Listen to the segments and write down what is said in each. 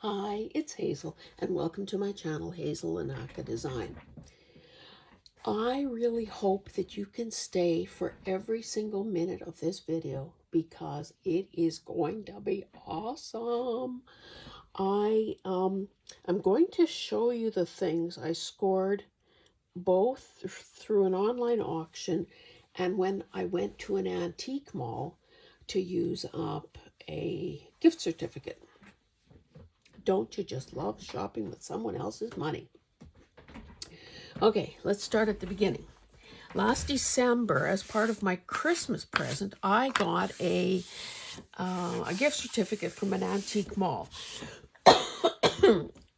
Hi, it's Hazel, and welcome to my channel, Hazel Anaka Design. I really hope that you can stay for every single minute of this video because it is going to be awesome. I'm going to show you the things I scored both through an online auction and when I went to an antique mall to use up a gift certificate. Don't you just love shopping with someone else's money? Okay, let's start at the beginning. Last December, as part of my Christmas present, I got a gift certificate from an antique mall.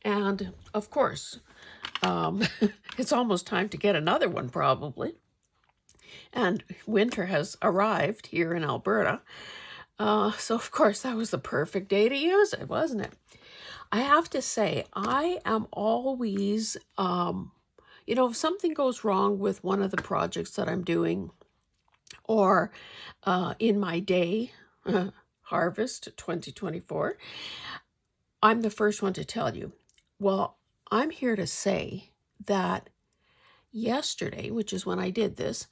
And of course, it's almost time to get another one probably. And winter has arrived here in Alberta. So of course that was the perfect day to use it, wasn't it? I have to say, I am always, if something goes wrong with one of the projects that I'm doing, or in my day, Harvest 2024, I'm the first one to tell you. Well, I'm here to say that yesterday, which is when I did this,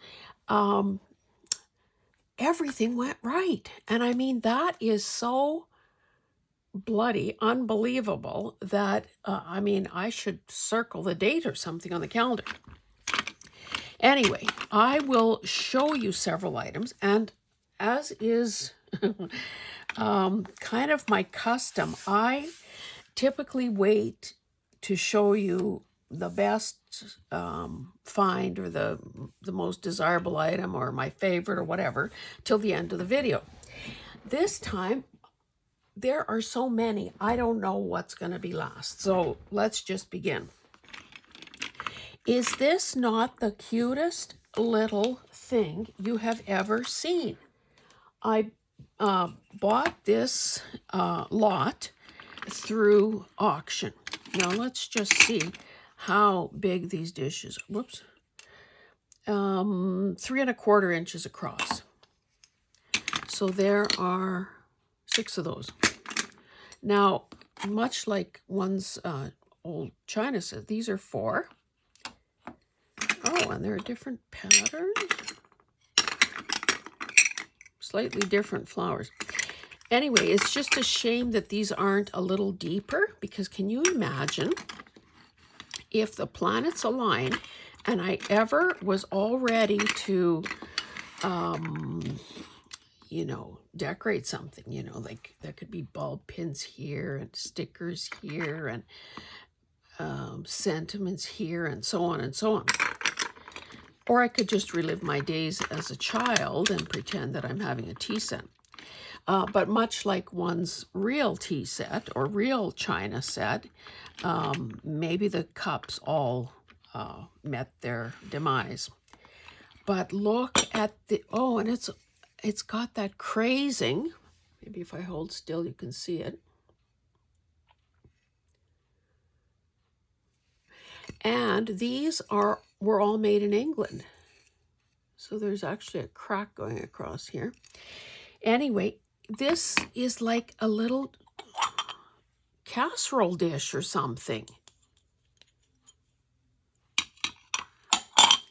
everything went right. And I mean, that is so bloody unbelievable that, I should circle the date or something on the calendar. Anyway, I will show you several items, and as is kind of my custom, I typically wait to show you the best find or the most desirable item or my favorite or whatever till the end of the video. This time, there are so many, I don't know what's going to be last. So let's just begin. Is this not the cutest little thing you have ever seen? I bought this lot through auction. Now let's just see how big these dishes are. Whoops. 3¼ inches across. So there are 6 of those. Now, much like one's old china set, these are 4. Oh, and there are different patterns. Slightly different flowers. Anyway, it's just a shame that these aren't a little deeper, because can you imagine if the planets align and I ever was all ready to decorate something, like there could be bulb pins here and stickers here and sentiments here and so on and so on. Or I could just relive my days as a child and pretend that I'm having a tea set. But much like one's real tea set or real china set, maybe the cups all met their demise. But look at and it's got that crazing. Maybe if I hold still, you can see it. And these were all made in England. So there's actually a crack going across here. Anyway, this is like a little casserole dish or something.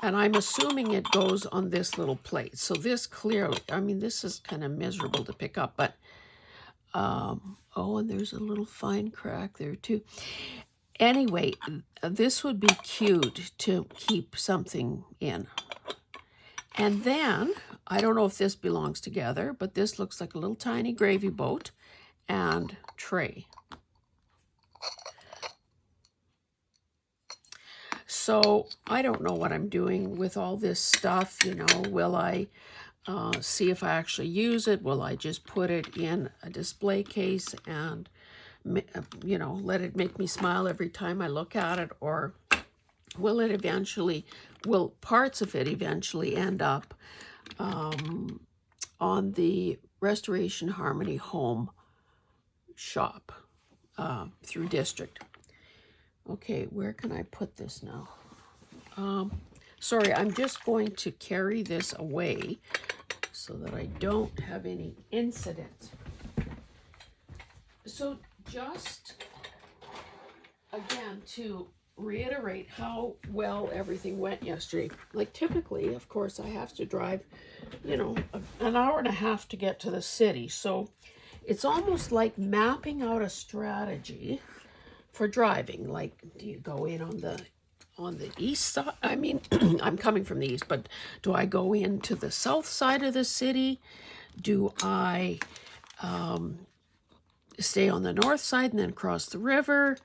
And I'm assuming it goes on this little plate. So this clearly, this is kind of miserable to pick up, but, and there's a little fine crack there too. Anyway, this would be cute to keep something in. And then, I don't know if this belongs together, but this looks like a little tiny gravy boat and tray. So I don't know what I'm doing with all this stuff. Will I see if I actually use it? Will I just put it in a display case and, let it make me smile every time I look at it? Or will parts of it eventually end up on the Restoration Harmony Home shop through District? Okay, where can I put this now? Sorry, I'm just going to carry this away so that I don't have any incident. So just again, to reiterate how well everything went yesterday. Like, typically, of course, I have to drive, an hour and a half to get to the city. So it's almost like mapping out a strategy for driving. Like, do you go in on the east side? I mean, I'm coming from the east, but do I go into the south side of the city? Do I stay on the north side and then cross the river?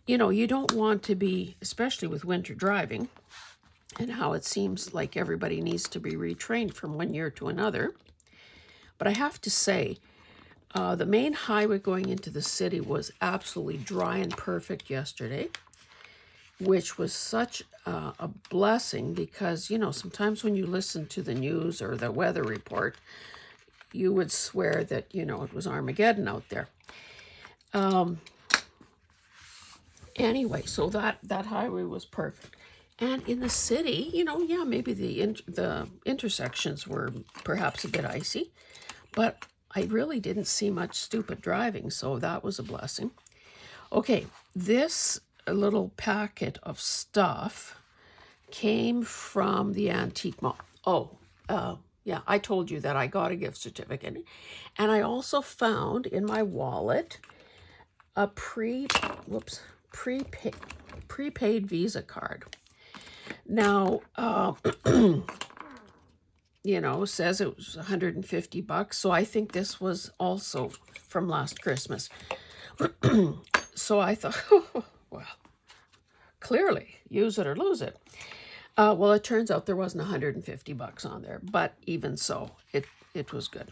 You don't want to be, especially with winter driving and how it seems like everybody needs to be retrained from one year to another. But I have to say, the main highway going into the city was absolutely dry and perfect yesterday, which was such a blessing because, sometimes when you listen to the news or the weather report, you would swear that, it was Armageddon out there. Anyway, so that highway was perfect. And in the city, maybe the intersections were perhaps a bit icy, but I really didn't see much stupid driving, so that was a blessing. Okay, this little packet of stuff came from the antique mall. Yeah, I told you that I got a gift certificate. And I also found in my wallet a prepaid Visa card. Now, says it was $150, so I think this was also from last Christmas. So I thought, well, clearly, use it or lose it. Well, it turns out there wasn't $150 on there, but even so, it was good.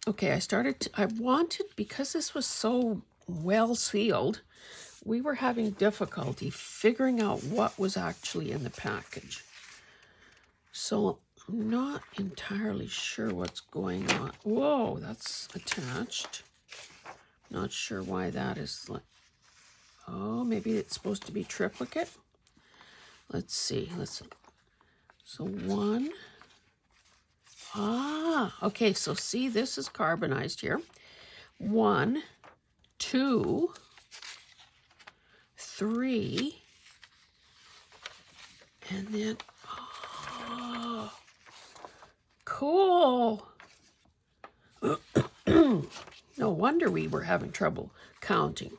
Okay, I wanted, because this was so well sealed, we were having difficulty figuring out what was actually in the package. So I'm not entirely sure what's going on. Whoa, that's attached. Not sure why that is. Oh, maybe it's supposed to be triplicate. Let's see. So one. Okay, so see, this is carbonized here. 1, 2, 3, and then, cool. No wonder we were having trouble counting.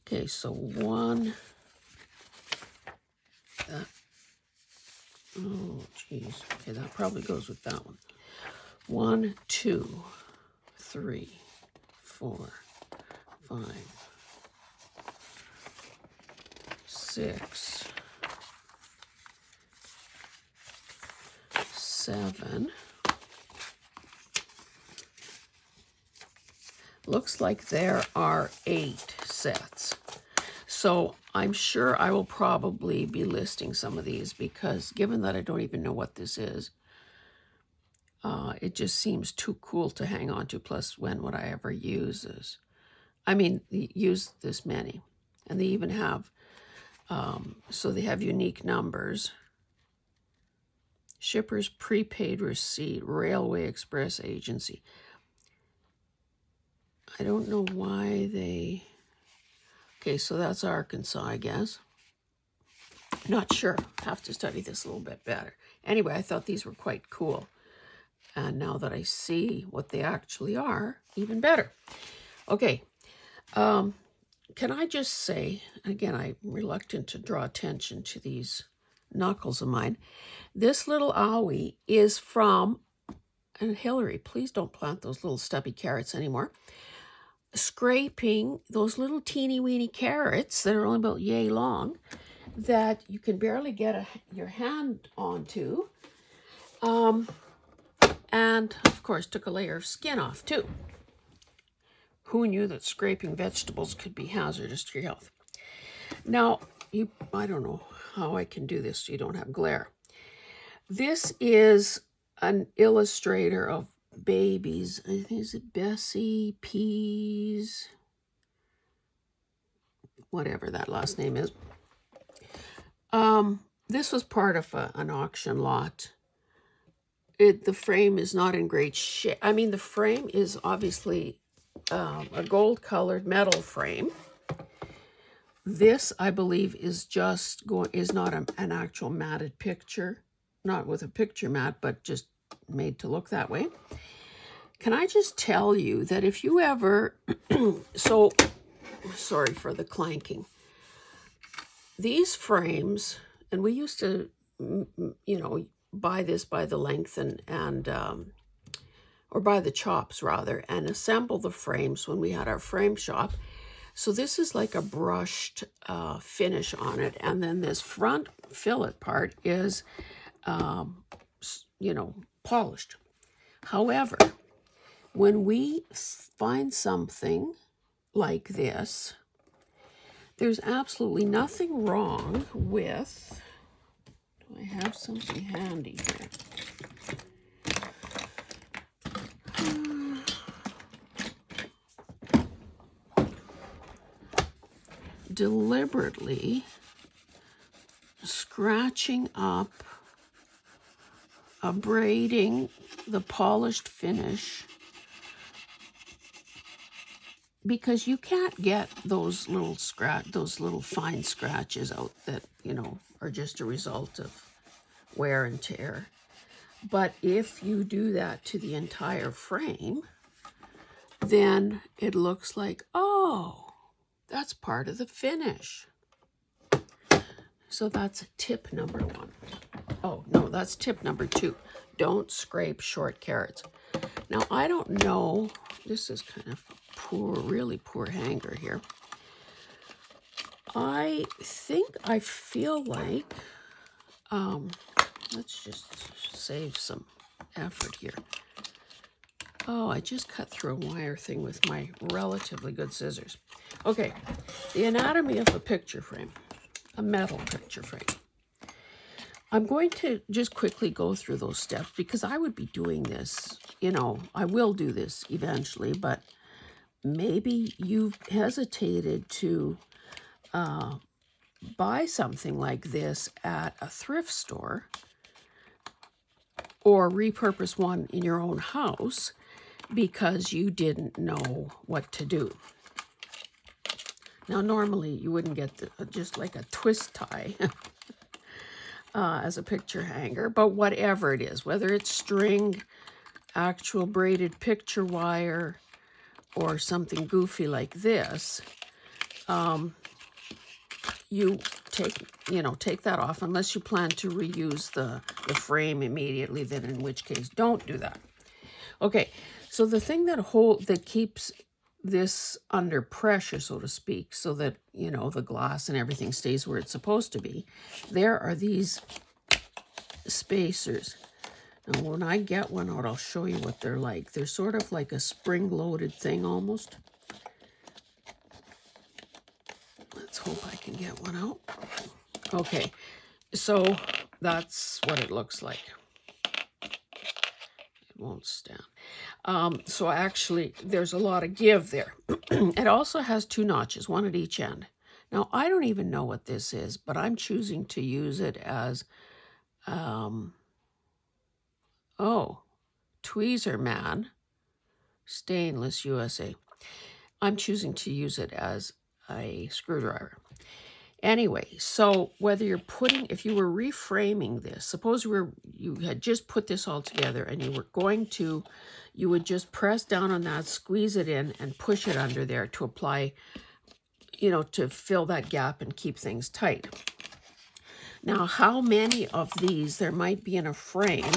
Okay, so 1, that, oh, geez. Okay, that probably goes with that one. 1, 2, 3, 4, 5, 6, 7. Looks like there are 8 sets. So I'm sure I will probably be listing some of these because given that I don't even know what this is, it just seems too cool to hang on to. Plus, when would I ever use this? I mean, use this many. And they even have, so they have unique numbers. Shipper's prepaid receipt, Railway Express Agency. I don't know why they... Okay, so that's Arkansas, I guess. Not sure. Have to study this a little bit better. Anyway, I thought these were quite cool. And now that I see what they actually are, even better. Okay. Can I just say, again, I'm reluctant to draw attention to these knuckles of mine. This little owie is from, and Hillary, please don't plant those little stubby carrots anymore. Scraping those little teeny weeny carrots that are only about yay long that you can barely get your hand onto. And of course took a layer of skin off too. Who knew that scraping vegetables could be hazardous to your health? Now, I don't know how I can do this so you don't have glare. This is an illustrator of babies. I think it's Bessie Pease, whatever that last name is. This was part of an auction lot. The frame is not in great shape. I mean, the frame is obviously a gold colored metal frame. This, I believe, is not an actual matted picture, not with a picture mat, but just made to look that way. Can I just tell you that if you ever, so sorry for the clanking. These frames, and we used to, buy this by the length or by the chops rather, and assemble the frames when we had our frame shop. So this is like a brushed finish on it, and then this front fillet part is, polished. However, when we find something like this, there's absolutely nothing wrong with, do I have something handy here? Deliberately scratching up, abrading the polished finish, because you can't get those little fine scratches out that, are just a result of wear and tear. But if you do that to the entire frame, then it looks like, oh, that's part of the finish. So that's tip number 1. Oh, no, that's tip number 2. Don't scrape short carrots. Now, I don't know, this is kind of really poor hanger here. I feel like, let's just save some effort here. Oh, I just cut through a wire thing with my relatively good scissors. Okay, the anatomy of a picture frame, a metal picture frame. I'm going to just quickly go through those steps because I would be doing this, I will do this eventually, but maybe you've hesitated to buy something like this at a thrift store or repurpose one in your own house because you didn't know what to do. Now, normally you wouldn't get just like a twist tie as a picture hanger, but whatever it is, whether it's string, actual braided picture wire, or something goofy like this, you take that off unless you plan to reuse the frame immediately, then in which case don't do that. Okay, so the thing that keeps this under pressure, so to speak, so that, the glass and everything stays where it's supposed to be, there are these spacers. Now, when I get one out, I'll show you what they're like. They're sort of like a spring-loaded thing almost. Let's hope I can get one out. Okay, so that's what it looks like. It won't stand. So actually, there's a lot of give there. It also has 2 notches, one at each end. Now, I don't even know what this is, but I'm choosing to use it as, Tweezerman, stainless USA. I'm choosing to use it as a screwdriver. Anyway, so if you were reframing this, suppose you had just put this all together and you would just press down on that, squeeze it in, and push it under there to apply, to fill that gap and keep things tight. Now, how many of these there might be in a frame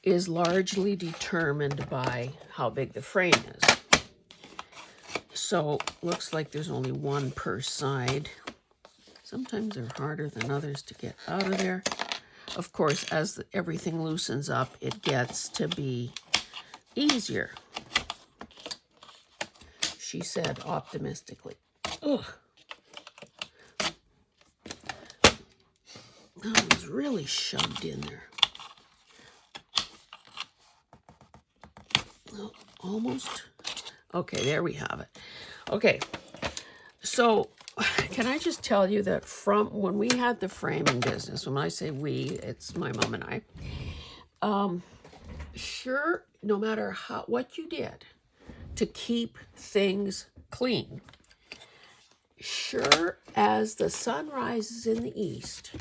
is largely determined by how big the frame is. So, looks like there's only one per side. Sometimes they're harder than others to get out of there. Of course, as everything loosens up, it gets to be easier, she said optimistically. Ugh. That was really shoved in there. Oh, almost. Okay, there we have it. Okay, so can I just tell you that from when we had the framing business, when I say we, it's my mom and I, sure, no matter what you did, to keep things clean. Sure as the sun rises in the east,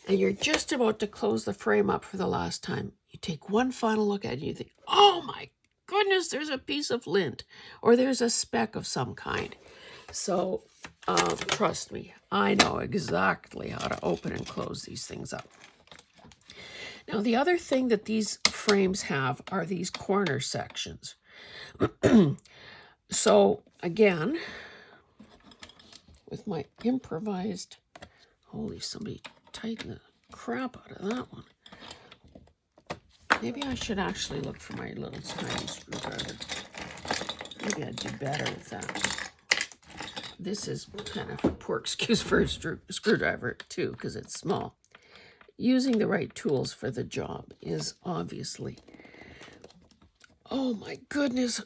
and you're just about to close the frame up for the last time, you take one final look at it and you think, oh my goodness, there's a piece of lint, or there's a speck of some kind. So trust me, I know exactly how to open and close these things up. Now, the other thing that these frames have are these corner sections. So again, with my improvised, holy, somebody tighten the crap out of that one. Maybe I should actually look for my little tiny screwdriver. Maybe I'd do better with that. This is kind of a poor excuse for a screwdriver too, because it's small. Using the right tools for the job is obviously, oh my goodness.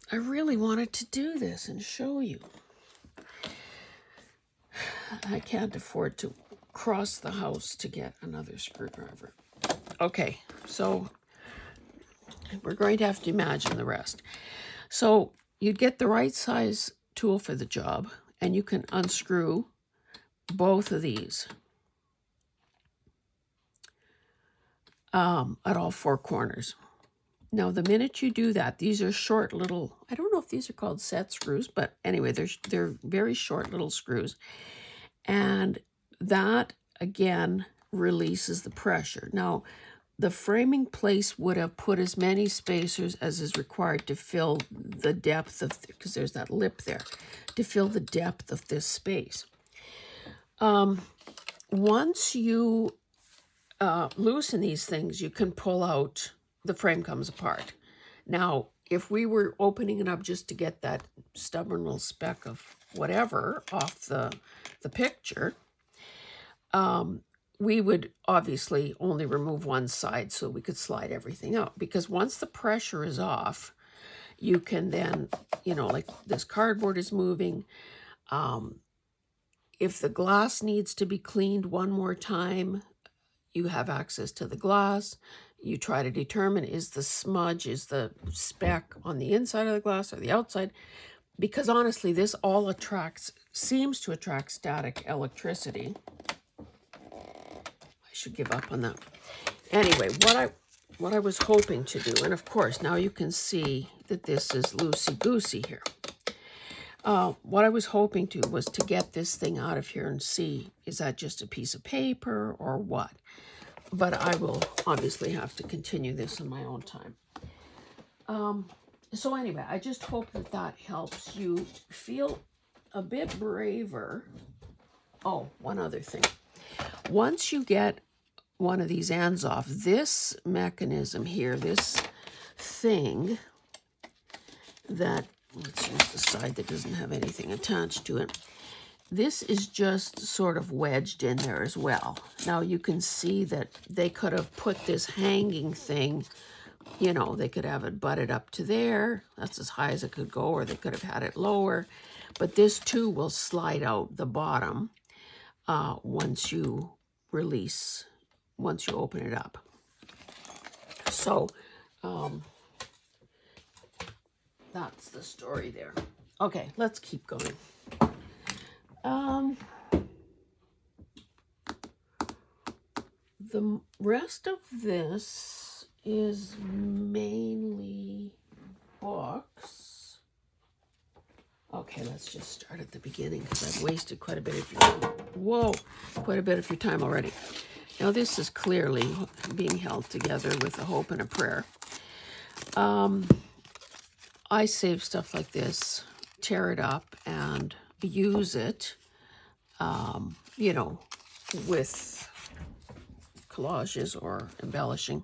I really wanted to do this and show you. I can't afford to cross the house to get another screwdriver. Okay, so we're going to have to imagine the rest. So you'd get the right size tool for the job, and you can unscrew both of these at all four corners. Now, the minute you do that, these are short little, I don't know if these are called set screws, but anyway, they're very short little screws. And that, again, releases the pressure. Now, the framing place would have put as many spacers as is required to fill the depth of, because there's that lip there, to fill the depth of this space. Once you loosen these things, you can pull out, the frame comes apart. Now, if we were opening it up just to get that stubborn little speck of whatever off the picture, we would obviously only remove one side so we could slide everything out. Because once the pressure is off, you can then, you know, like this cardboard is moving. If the glass needs to be cleaned one more time, you have access to the glass. You try to determine, is the smudge, is the speck on the inside of the glass or the outside? Because honestly, this all seems to attract static electricity. I should give up on that. Anyway, what I was hoping to do, and of course, now you can see that this is loosey-goosey here. What I was hoping to was to get this thing out of here and see, is that just a piece of paper or what? But I will obviously have to continue this in my own time. So anyway, I just hope that that helps you feel a bit braver. Oh, one other thing. Once you get one of these ends off, this mechanism here, this thing that, let's use the side that doesn't have anything attached to it. This is just sort of wedged in there as well. Now you can see that they could have put this hanging thing, you know, they could have it butted up to there. That's as high as it could go, or they could have had it lower. But this too will slide out the bottom once you open it up. So that's the story there. Okay, let's keep going. The rest of this is mainly books. Okay, let's just start at the beginning because I've wasted quite a bit of your time. Whoa, quite a bit of your time already. Now this is clearly being held together with a hope and a prayer. I save stuff like this, tear it up, and use it, you know, with collages or embellishing.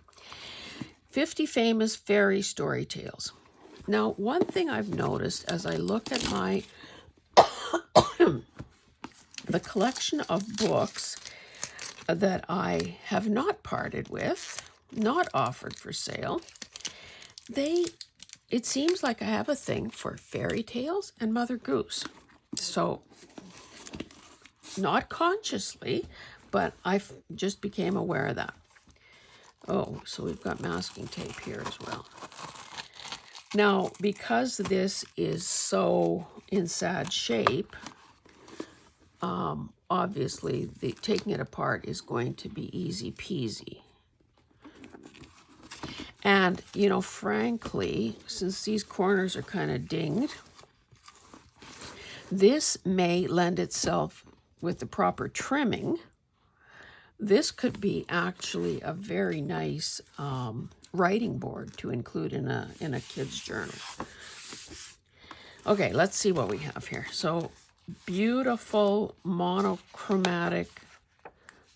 50 famous fairy story tales. Now, one thing I've noticed as I look at my the collection of books that I have not parted with, not offered for sale, it seems like I have a thing for fairy tales and Mother Goose. So, not consciously, but I just became aware of that. Oh, so we've got masking tape here as well. Now, because this is so in sad shape, obviously taking it apart is going to be easy peasy. And, you know, frankly, since these corners are kind of dinged, this may lend itself with the proper trimming. This could be actually a very nice writing board to include in a kid's journal. Okay, let's see what we have here. So beautiful monochromatic.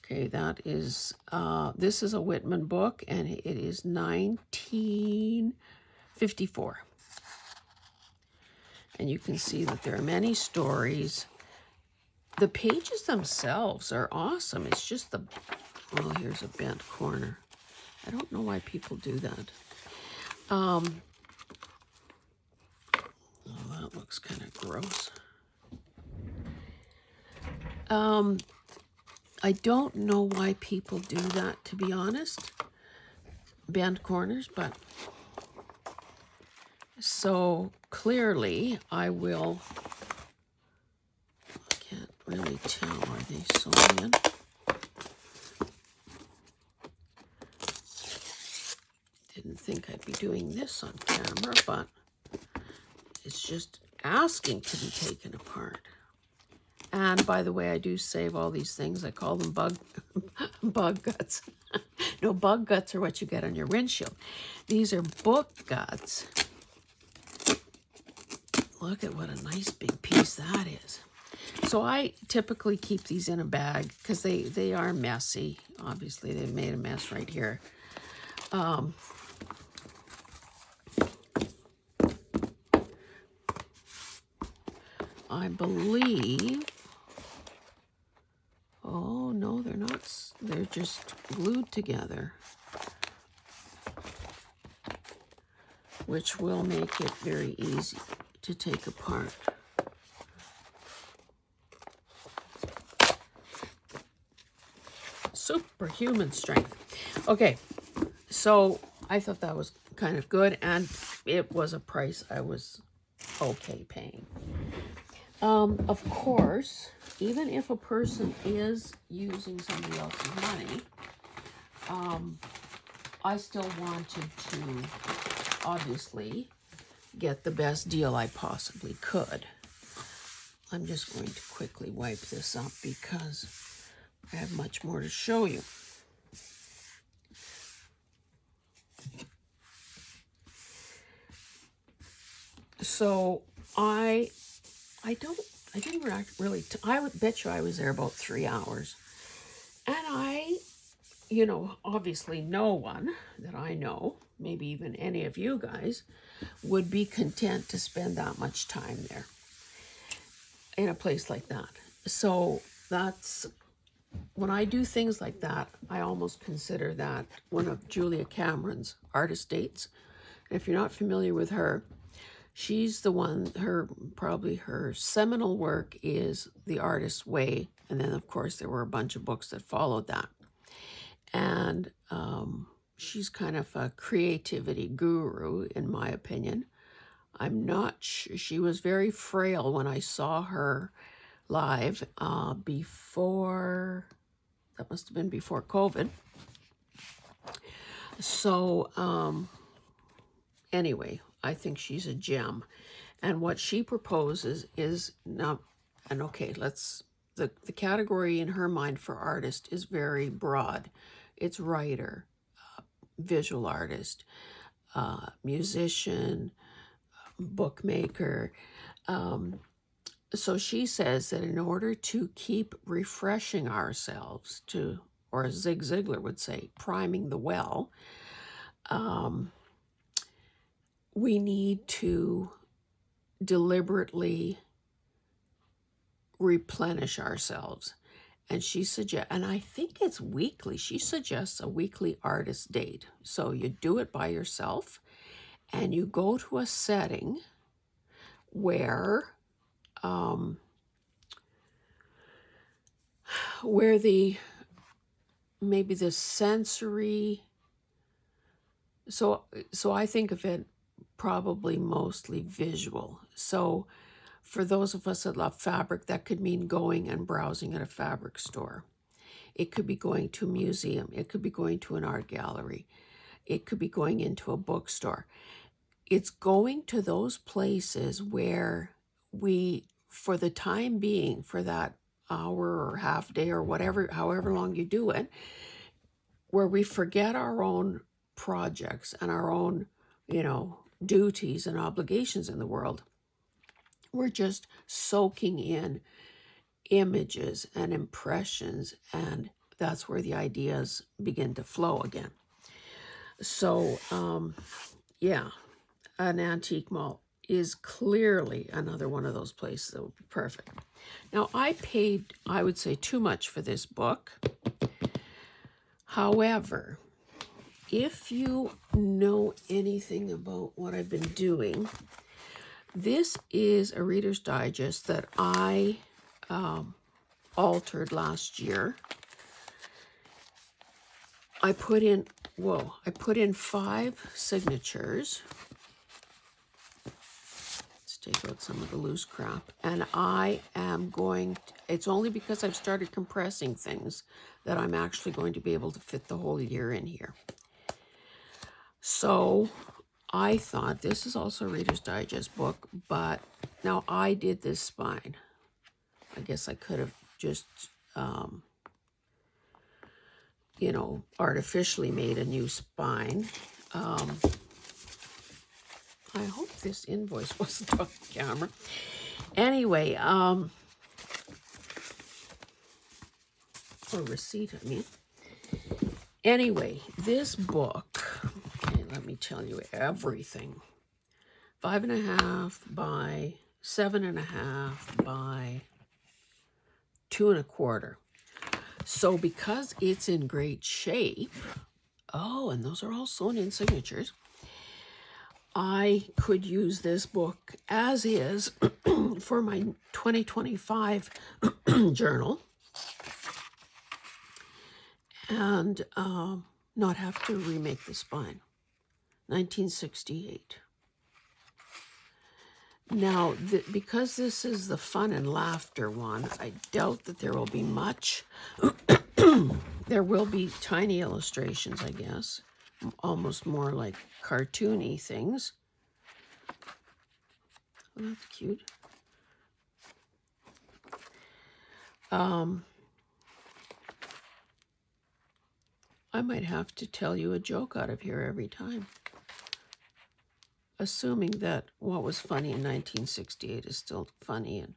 Okay, that is, this is a Whitman book, and it is 1954. And you can see that there are many stories. The pages themselves are awesome. It's just the, well, here's a bent corner. I don't know why people do that. Oh, that looks kind of gross. I don't know why people do that, to be honest. Bent corners, but so clearly I will, I can't really tell, are they sewn in? Didn't think I'd be doing this on camera, but it's just asking to be taken apart. And by the way, I do save all these things. I call them bug guts. No, bug guts are what you get on your windshield. These are book guts. Look at what a nice big piece that is. So I typically keep these in a bag because they are messy. Obviously, they've made a mess right here. I believe, oh no, they're not, they're just glued together, which will make it very easy to take apart. Superhuman strength. Okay, so I thought that was kind of good, and it was a price I was okay paying. Of course, even if a person is using somebody else's money, I still wanted to obviously get the best deal I possibly could. I'm just going to quickly wipe this up because I have much more to show you. So I didn't really, I would bet you I was there about 3 hours. And I, you know, obviously no one that I know, maybe even any of you guys, would be content to spend that much time there in a place like that. So that's, when I do things like that, I almost consider that one of Julia Cameron's artist dates. And if you're not familiar with her, she's the one, probably her seminal work is The Artist's Way. And then, of course, there were a bunch of books that followed that. And she's kind of a creativity guru, in my opinion. I'm not sure. She was very frail when I saw her live before, that must have been before COVID. So anyway, I think she's a gem. And what she proposes is now, and okay, the category in her mind for artist is very broad. It's writer, visual artist, musician, bookmaker. So she says that in order to keep refreshing ourselves, or as Zig Ziglar would say, priming the well, we need to deliberately replenish ourselves. And she suggests, and I think it's weekly, she suggests a weekly artist date. So you do it by yourself and you go to a setting where maybe the sensory, so I think of it probably mostly visual. So for those of us that love fabric, that could mean going and browsing at a fabric store. It could be going to a museum. It could be going to an art gallery. It could be going into a bookstore. It's going to those places where we, for the time being, for that hour or half day or whatever, however long you do it, where we forget our own projects and our own, duties and obligations in the world. We're just soaking in images and impressions, and that's where the ideas begin to flow again. So, yeah, an antique mall is clearly another one of those places that would be perfect. Now, I paid, I would say, too much for this book. However, if you know anything about what I've been doing, this is a Reader's Digest that I altered last year. I put in 5 signatures. Let's take out some of the loose crap. And I am going, it's only because I've started compressing things that I'm actually going to be able to fit the whole year in here. So I thought this is also a Reader's Digest book, but now I did this spine. I guess I could have just, artificially made a new spine. I hope this invoice wasn't on camera. Anyway, or receipt, I mean. Anyway, this book, okay, let me tell you everything. 5.5 by 7.5 by 2.25. So because it's in great shape, and those are all sewn in signatures, I could use this book as is for my 2025 journal and not have to remake the spine. 1968. Now, because this is the fun and laughter one, I doubt that there will be much. There will be tiny illustrations, I guess, almost more like cartoony things. Oh, that's cute. I might have to tell you a joke out of here every time, assuming that what was funny in 1968 is still funny. And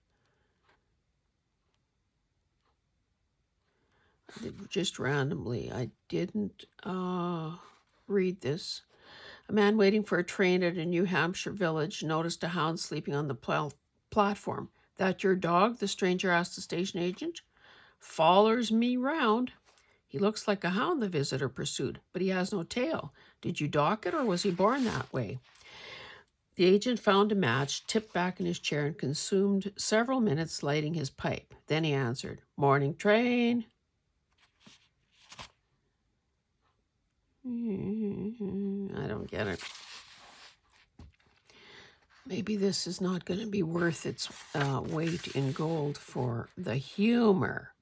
just randomly, I didn't read this. A man waiting for a train at a New Hampshire village noticed a hound sleeping on the platform. "That your dog?" the stranger asked the station agent. "Follers me round." "He looks like a hound," the visitor pursued, "but he has no tail. Did you dock it, or was he born that way?" The agent found a match, tipped back in his chair, and consumed several minutes lighting his pipe. Then he answered, "Morning train." I don't get it. Maybe this is not going to be worth its weight in gold for the humor.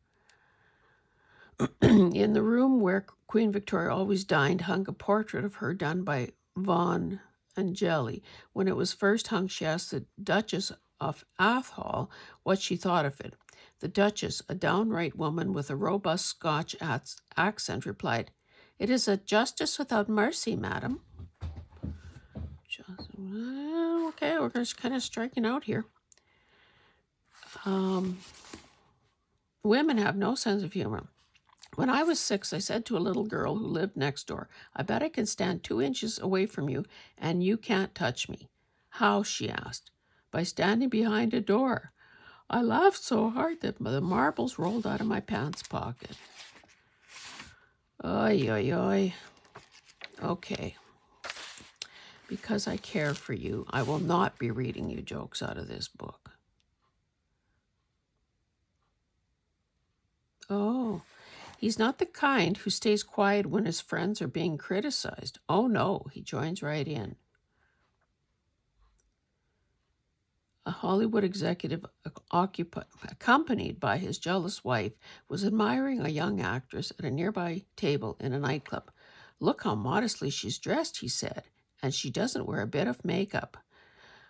In the room where Queen Victoria always dined hung a portrait of her done by Vaughan Angeli. When it was first hung, she asked the Duchess of Athol what she thought of it. The Duchess, a downright woman with a robust Scotch accent, replied, "It is a justice without mercy, madam." Okay, we're just kind of striking out here. Women have no sense of humor. When I was 6, I said to a little girl who lived next door, "I bet I can stand 2 inches away from you and you can't touch me." "How?" she asked. "By standing behind a door." I laughed so hard that the marbles rolled out of my pants pocket. Oy, oy, oy. Okay. Because I care for you, I will not be reading you jokes out of this book. Oh, he's not the kind who stays quiet when his friends are being criticized. Oh no, he joins right in. A Hollywood executive accompanied by his jealous wife was admiring a young actress at a nearby table in a nightclub. "Look how modestly she's dressed," he said, "and she doesn't wear a bit of makeup."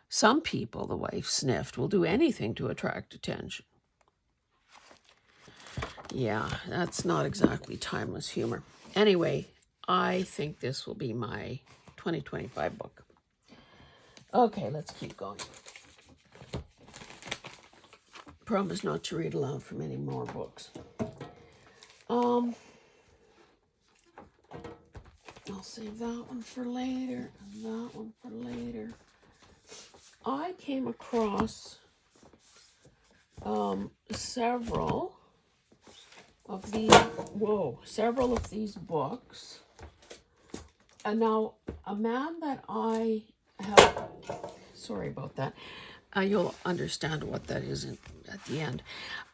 "Some people," the wife sniffed, "will do anything to attract attention." Yeah, that's not exactly timeless humor. Anyway, I think this will be my 2025 book. Okay, let's keep going. Promise not to read aloud from any more books. I'll save that one for later and that one for later. I came across several of these books. And now, a man that I have, sorry about that, you'll understand what that is at the end.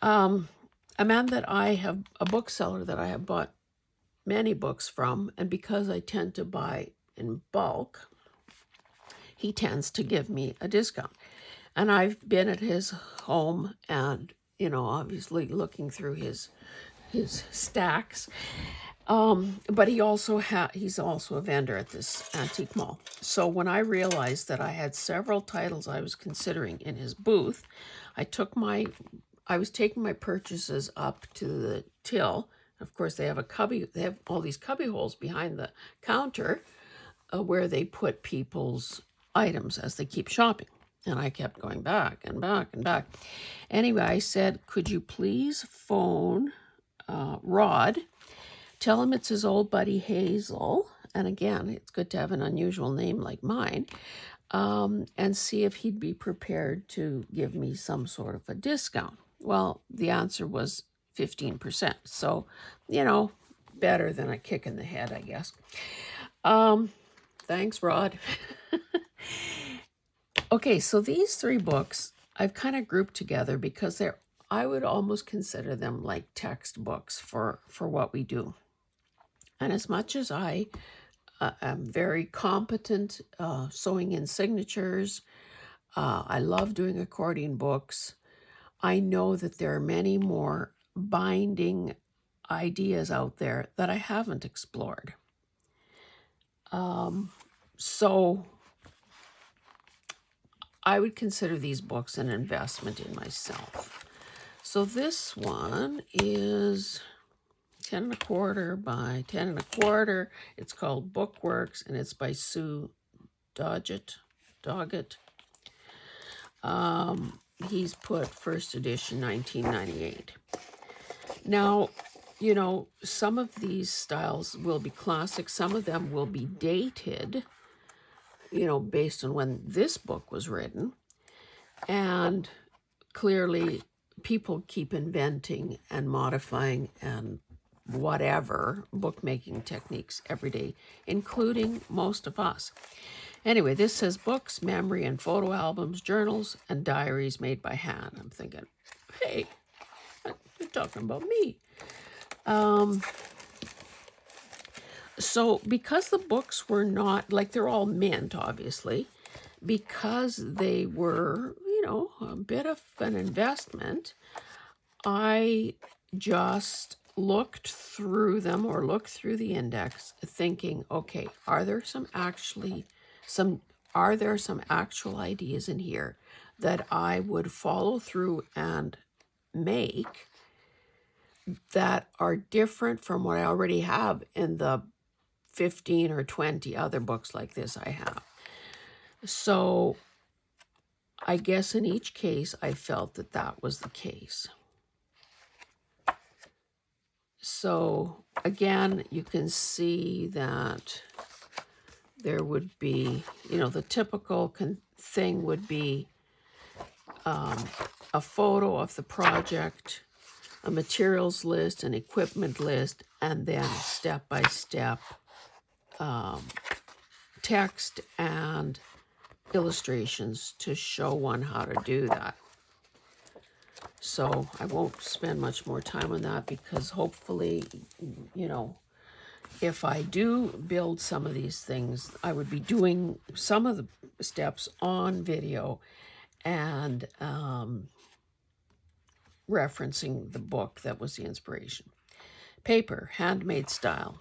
A man that I have, a bookseller that I have bought many books from, and because I tend to buy in bulk, he tends to give me a discount. And I've been at his home and, obviously looking through his stacks. But he's also a vendor at this antique mall. So when I realized that I had several titles I was considering in his booth, I was taking my purchases up to the till. Of course, they have all these cubby holes behind the counter where they put people's items as they keep shopping. And I kept going back and back and back. Anyway, I said, "Could you please phone Rod? Tell him it's his old buddy Hazel." And again, it's good to have an unusual name like mine. And see if he'd be prepared to give me some sort of a discount. Well, the answer was 15%. So, better than a kick in the head, I guess. Thanks, Rod. Okay, so these three books I've kind of grouped together because I would almost consider them like textbooks for what we do. And as much as I am very competent sewing in signatures, I love doing accordion books, I know that there are many more binding ideas out there that I haven't explored. So I would consider these books an investment in myself. So this one is 10 1/4 by 10 1/4. It's called Bookworks, and it's by Sue Doggett. He's put first edition 1998. Now, some of these styles will be classic. Some of them will be dated, based on when this book was written. And clearly, people keep inventing and modifying and whatever bookmaking techniques every day, including most of us. Anyway, this says books, memory and photo albums, journals, and diaries made by hand. I'm thinking, hey, you're talking about me. So because the books were not, like, they're all mint, obviously, because they were, a bit of an investment, I just looked through them or looked through the index thinking, okay, are there some actual ideas in here that I would follow through and make that are different from what I already have in the 15 or 20 other books like this I have. So I guess in each case, I felt that was the case. So again, you can see that there would be, the typical thing would be a photo of the project, a materials list, an equipment list, and then step-by-step text and illustrations to show one how to do that. So I won't spend much more time on that because hopefully, if I do build some of these things, I would be doing some of the steps on video and referencing the book that was the inspiration. Paper, handmade style.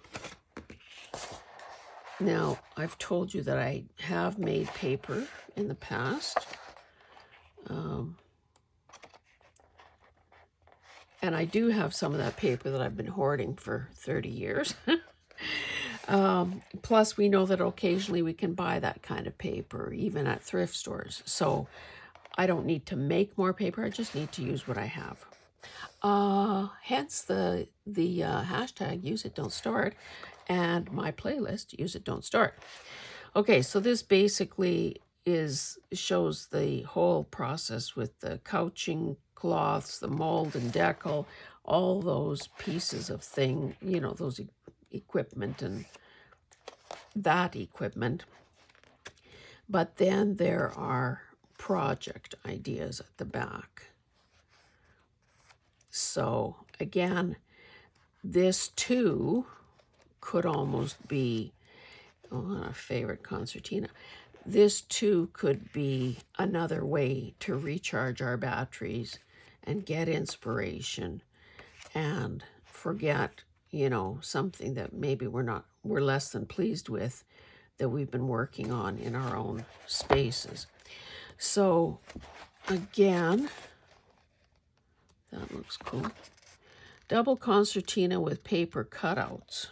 Now, I've told you that I have made paper in the past. And I do have some of that paper that I've been hoarding for 30 years. Plus, we know that occasionally we can buy that kind of paper, even at thrift stores. So I don't need to make more paper. I just need to use what I have. Hence the hashtag use it, don't store it, and my playlist use it, don't store it. Okay, so this basically shows the whole process with the couching cloths, the mold and decal, all those pieces of thing, those equipment and that equipment. But then there are project ideas at the back. So again, this too could almost be a favorite concertina. This too could be another way to recharge our batteries and get inspiration and forget, something that maybe we're less than pleased with that we've been working on in our own spaces. So again, that looks cool. Double concertina with paper cutouts.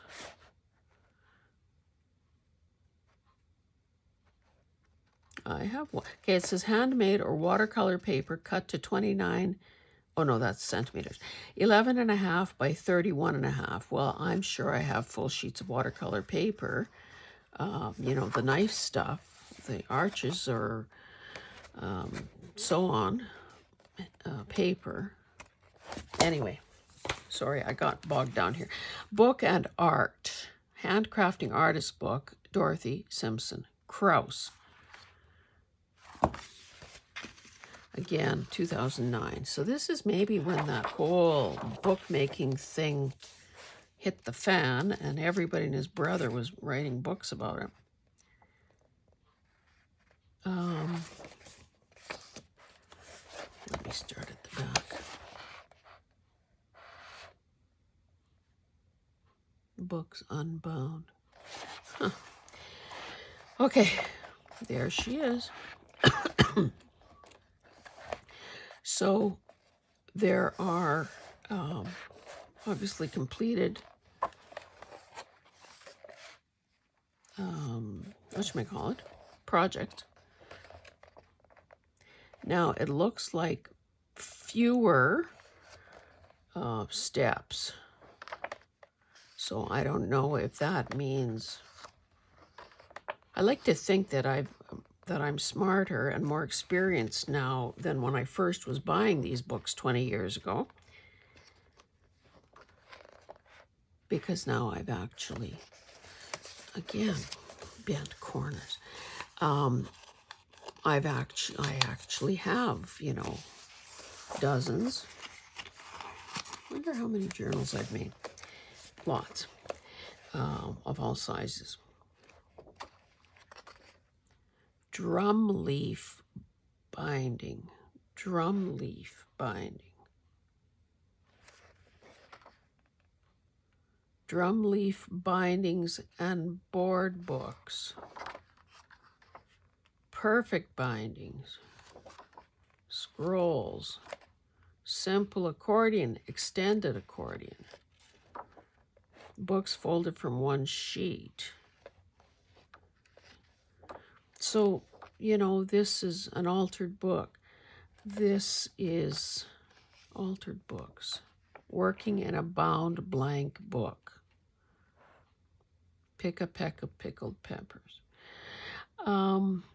I have one. Okay, it says handmade or watercolor paper cut to 29. Oh no, that's centimeters. 11.5 by 31.5. Well, I'm sure I have full sheets of watercolor paper. The nice stuff, the arches or so on, paper. Anyway, sorry, I got bogged down here. Book and art. Handcrafting artist book, Dorothy Simpson Krause. Again, 2009. So this is maybe when that whole bookmaking thing hit the fan and everybody and his brother was writing books about it. Let me start at the back. Books unbound. Huh. Okay, there she is. So there are obviously completed project. Now it looks like fewer steps. So I don't know if that means, I like to think that I'm smarter and more experienced now than when I first was buying these books 20 years ago. Because now I've actually, again, bent corners. I actually have, dozens. I wonder how many journals I've made. Lots, of all sizes. Drum leaf binding. Drum leaf binding. Drum leaf bindings and board books. Perfect bindings. Scrolls. Simple accordion, extended accordion. Books folded from one sheet. So, this is an altered book. This is altered books. Working in a bound blank book. Pick a peck of pickled peppers.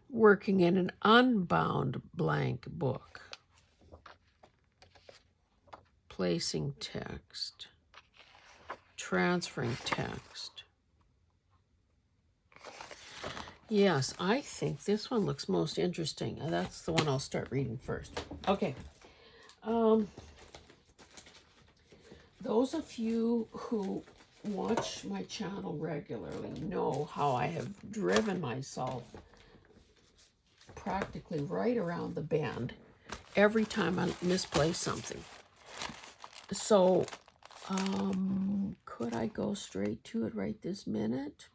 Working in an unbound blank book. Placing text. Transferring text. Yes, I think this one looks most interesting. And that's the one I'll start reading first. Okay. Those of you who watch my channel regularly know how I have driven myself practically right around the bend every time I misplace something. So, could I go straight to it right this minute?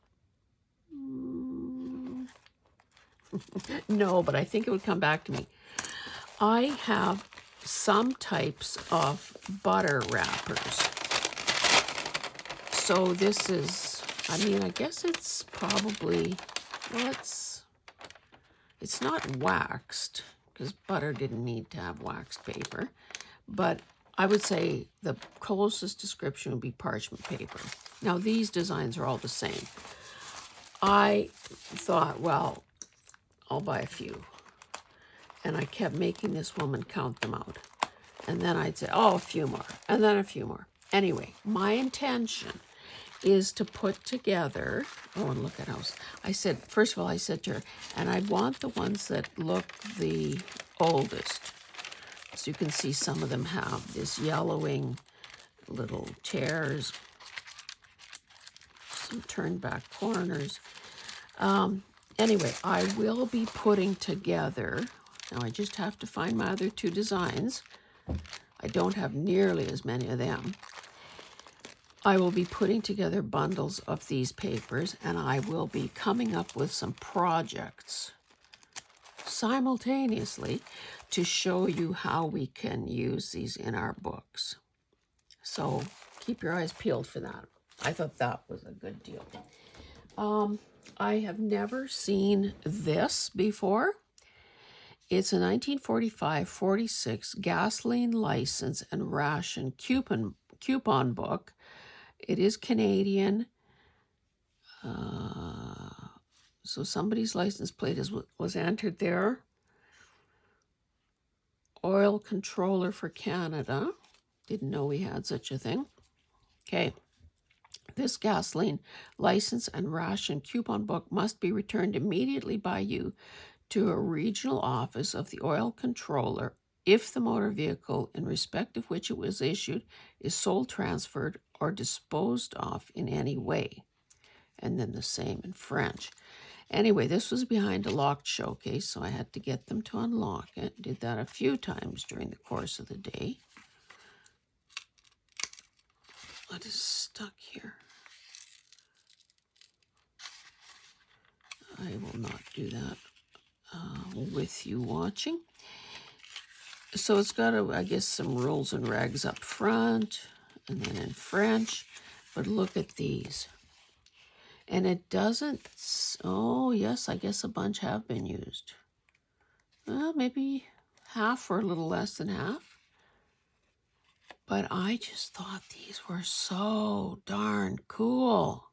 No, but I think it would come back to me. I have some types of butter wrappers. So this is, I mean, I guess it's probably, well, it's not waxed, because butter didn't need to have waxed paper, but I would say the closest description would be parchment paper. Now these designs are all the same. I thought, well, I'll buy a few. And I kept making this woman count them out. And then I'd say, oh, a few more, and then a few more. Anyway, my intention is to put together, oh, and look at how, I said, first of all, I said to her, and I want the ones that look the oldest. So you can see some of them have this yellowing little tears, some turned back corners. Anyway, I will be putting together, now I just have to find my other two designs. I don't have nearly as many of them. I will be putting together bundles of these papers, and I will be coming up with some projects simultaneously to show you how we can use these in our books. So keep your eyes peeled for that. I thought that was a good deal. I have never seen this before. It's a 1945-46 gasoline license and ration coupon book. It is Canadian. So somebody's license plate was entered there. Oil controller for Canada. Didn't know we had such a thing. Okay. This gasoline license and ration coupon book must be returned immediately by you to a regional office of the oil controller if the motor vehicle in respect of which it was issued is sold, transferred, or disposed of in any way. And then the same in French. Anyway, this was behind a locked showcase, so I had to get them to unlock it. Did that a few times during the course of the day. What is stuck here? I will not do that with you watching. So it's got, I guess, some rules and regs up front, and then in French. But look at these. And it doesn't, oh yes, I guess a bunch have been used. Well, maybe half or a little less than half. But I just thought these were so darn cool.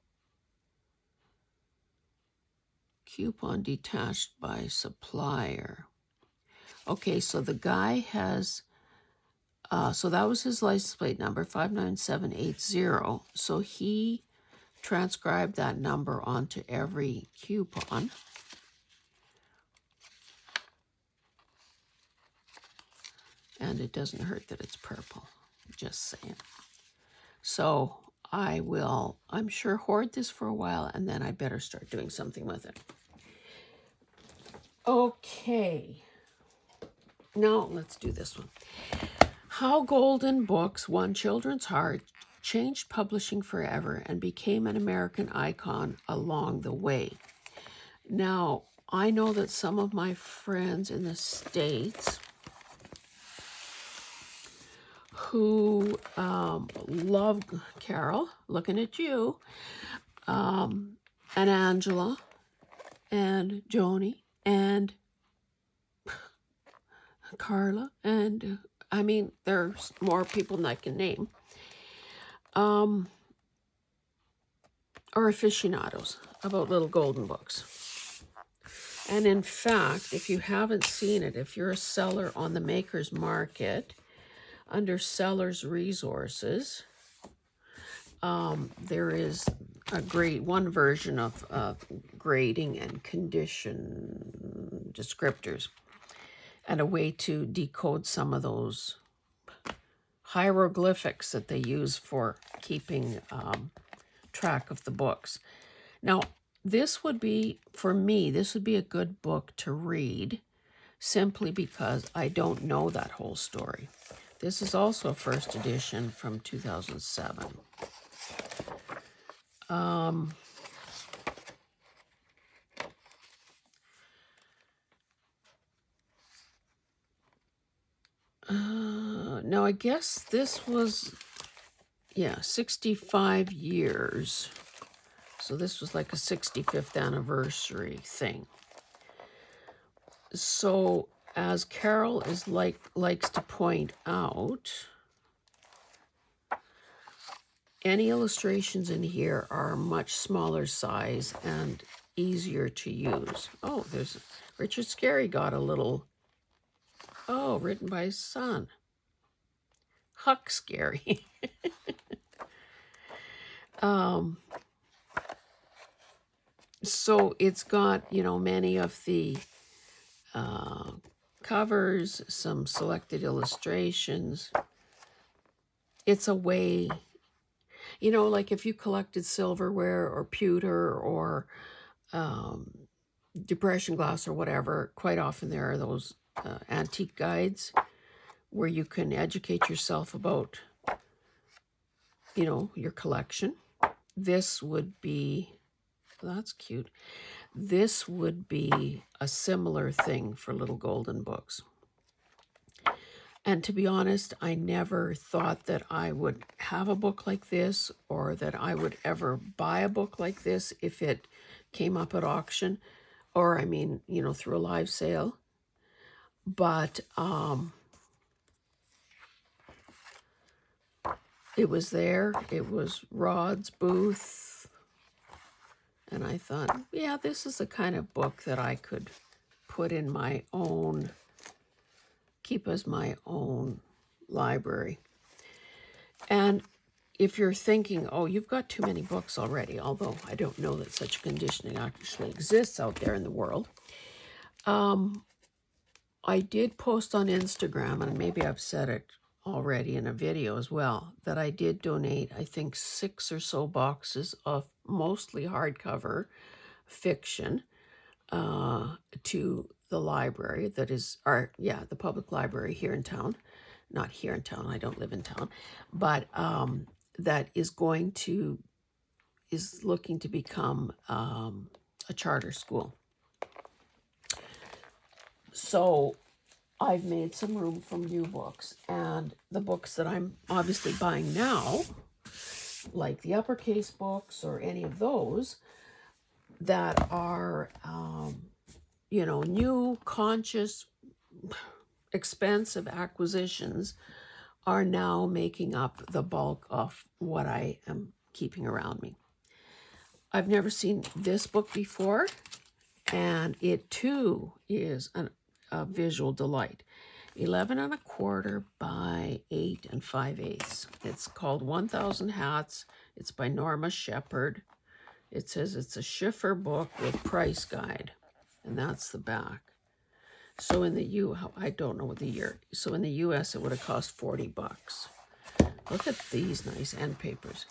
Coupon detached by supplier. Okay, so the guy has, so that was his license plate number, 59780. So he transcribed that number onto every coupon. And it doesn't hurt that it's purple, just saying. So I'm sure, hoard this for a while, and then I better start doing something with it. Okay. Now let's do this one. How Golden Books Won Children's Heart, changed publishing forever, and became an American icon along the way. Now, I know that some of my friends in the States who love Carol, looking at you, and Angela, and Joni, and Carla, and I mean, there's more people than I can name, are aficionados about Little Golden Books. And in fact, if you haven't seen it, if you're a seller on the Maker's Market, under Seller's Resources, there is one version of grading and condition descriptors, and a way to decode some of those hieroglyphics that they use for keeping track of the books. Now, this would be, for me, this would be a good book to read simply because I don't know that whole story. This is also a first edition from 2007. Now, I guess this was, 65 years. So this was like a 65th anniversary thing. So as Carol likes to point out, any illustrations in here are much smaller size and easier to use. Oh, there's Richard Scarry got a little, written by his son, Huck Scarry. So it's got, many of the covers, some selected illustrations. It's a way, like if you collected silverware or pewter or depression glass or whatever, quite often there are those antique guides where you can educate yourself about, your collection. This would be, that's cute. This would be a similar thing for little golden books. And to be honest, I never thought that I would have a book like this or that I would ever buy a book like this if it came up at auction or, through a live sale. But it was there. It was Rod's booth. And I thought, yeah, this is the kind of book that I could put in my own, keep as my own library. And if you're thinking, oh, you've got too many books already, although I don't know that such conditioning actually exists out there in the world, I did post on Instagram, and maybe I've said it already in a video as well, that I did donate, I think, 6 or so boxes of mostly hardcover fiction to the library that is, the public library here in town. Not here in town, I don't live in town, but that is looking to become a charter school. So I've made some room for new books, and the books that I'm obviously buying now, like the uppercase books or any of those that are, new, conscious, expensive acquisitions, are now making up the bulk of what I am keeping around me. I've never seen this book before, and it too is a visual delight. 11 1/4 by 8 5/8. It's called 1000 Hats. It's by Norma Shepherd. It says it's a Schiffer book with price guide, and that's the back. So in the I don't know what the year. So in the US, it would have cost $40. Look at these nice end papers.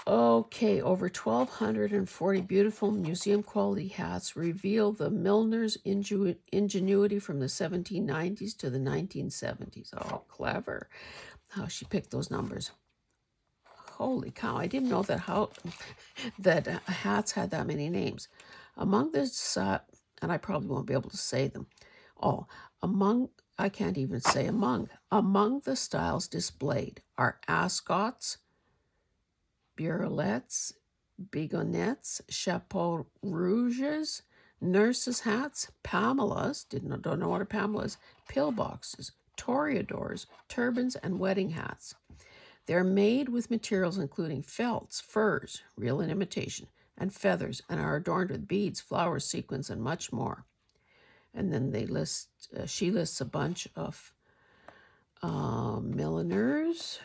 Okay, over 1,240 beautiful museum quality hats reveal the milliner's ingenuity from the 1790s to the 1970s. Oh, clever. How she picked those numbers. Holy cow, I didn't know that hats had that many names. Among this, and I probably won't be able to say them all, I can't even say among the styles displayed are ascots, burlettes, bigonettes, chapeau rouges, nurses' hats, Pamelas, don't know what a Pamela is, pillboxes, toreadors, turbans, and wedding hats. They're made with materials including felts, furs, real and imitation, and feathers, and are adorned with beads, flowers, sequins, and much more. And then she lists a bunch of milliners.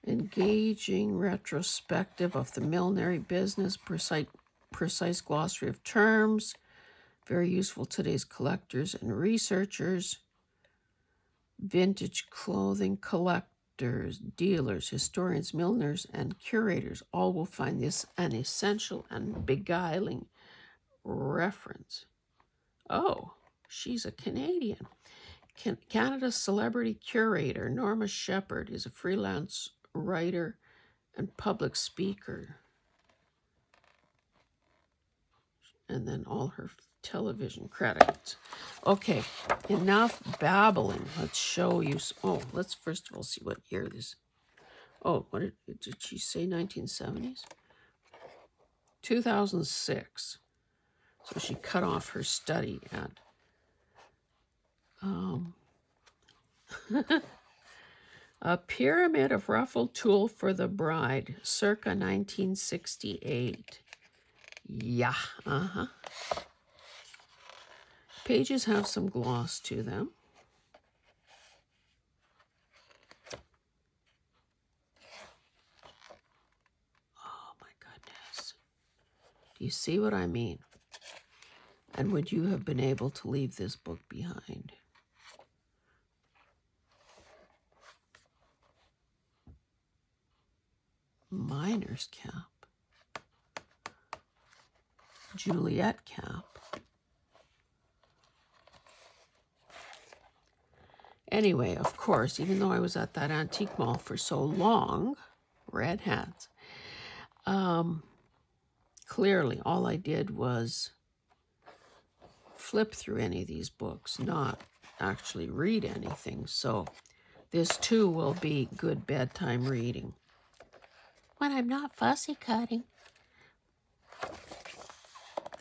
Engaging retrospective of the millinery business, precise glossary of terms, very useful to today's collectors and researchers. Vintage clothing collectors, dealers, historians, milliners, and curators all will find this an essential and beguiling reference. Oh, she's a Canadian. Canada's celebrity curator, Norma Shepherd, is a freelance writer and public speaker. And then all her television credits. Okay, enough babbling. Let's show you. Oh, let's first of all see what year this. Oh, what did she say? 1970s? 2006. So she cut off her study at. A pyramid of ruffled tulle for the bride, circa 1968. Yeah, Pages have some gloss to them. Oh my goodness. Do you see what I mean? And would you have been able to leave this book behind? Miner's cap. Juliet cap. Anyway, of course, even though I was at that antique mall for so long, red hats, clearly all I did was flip through any of these books, not actually read anything. So this too will be good bedtime reading. When I'm not fussy cutting.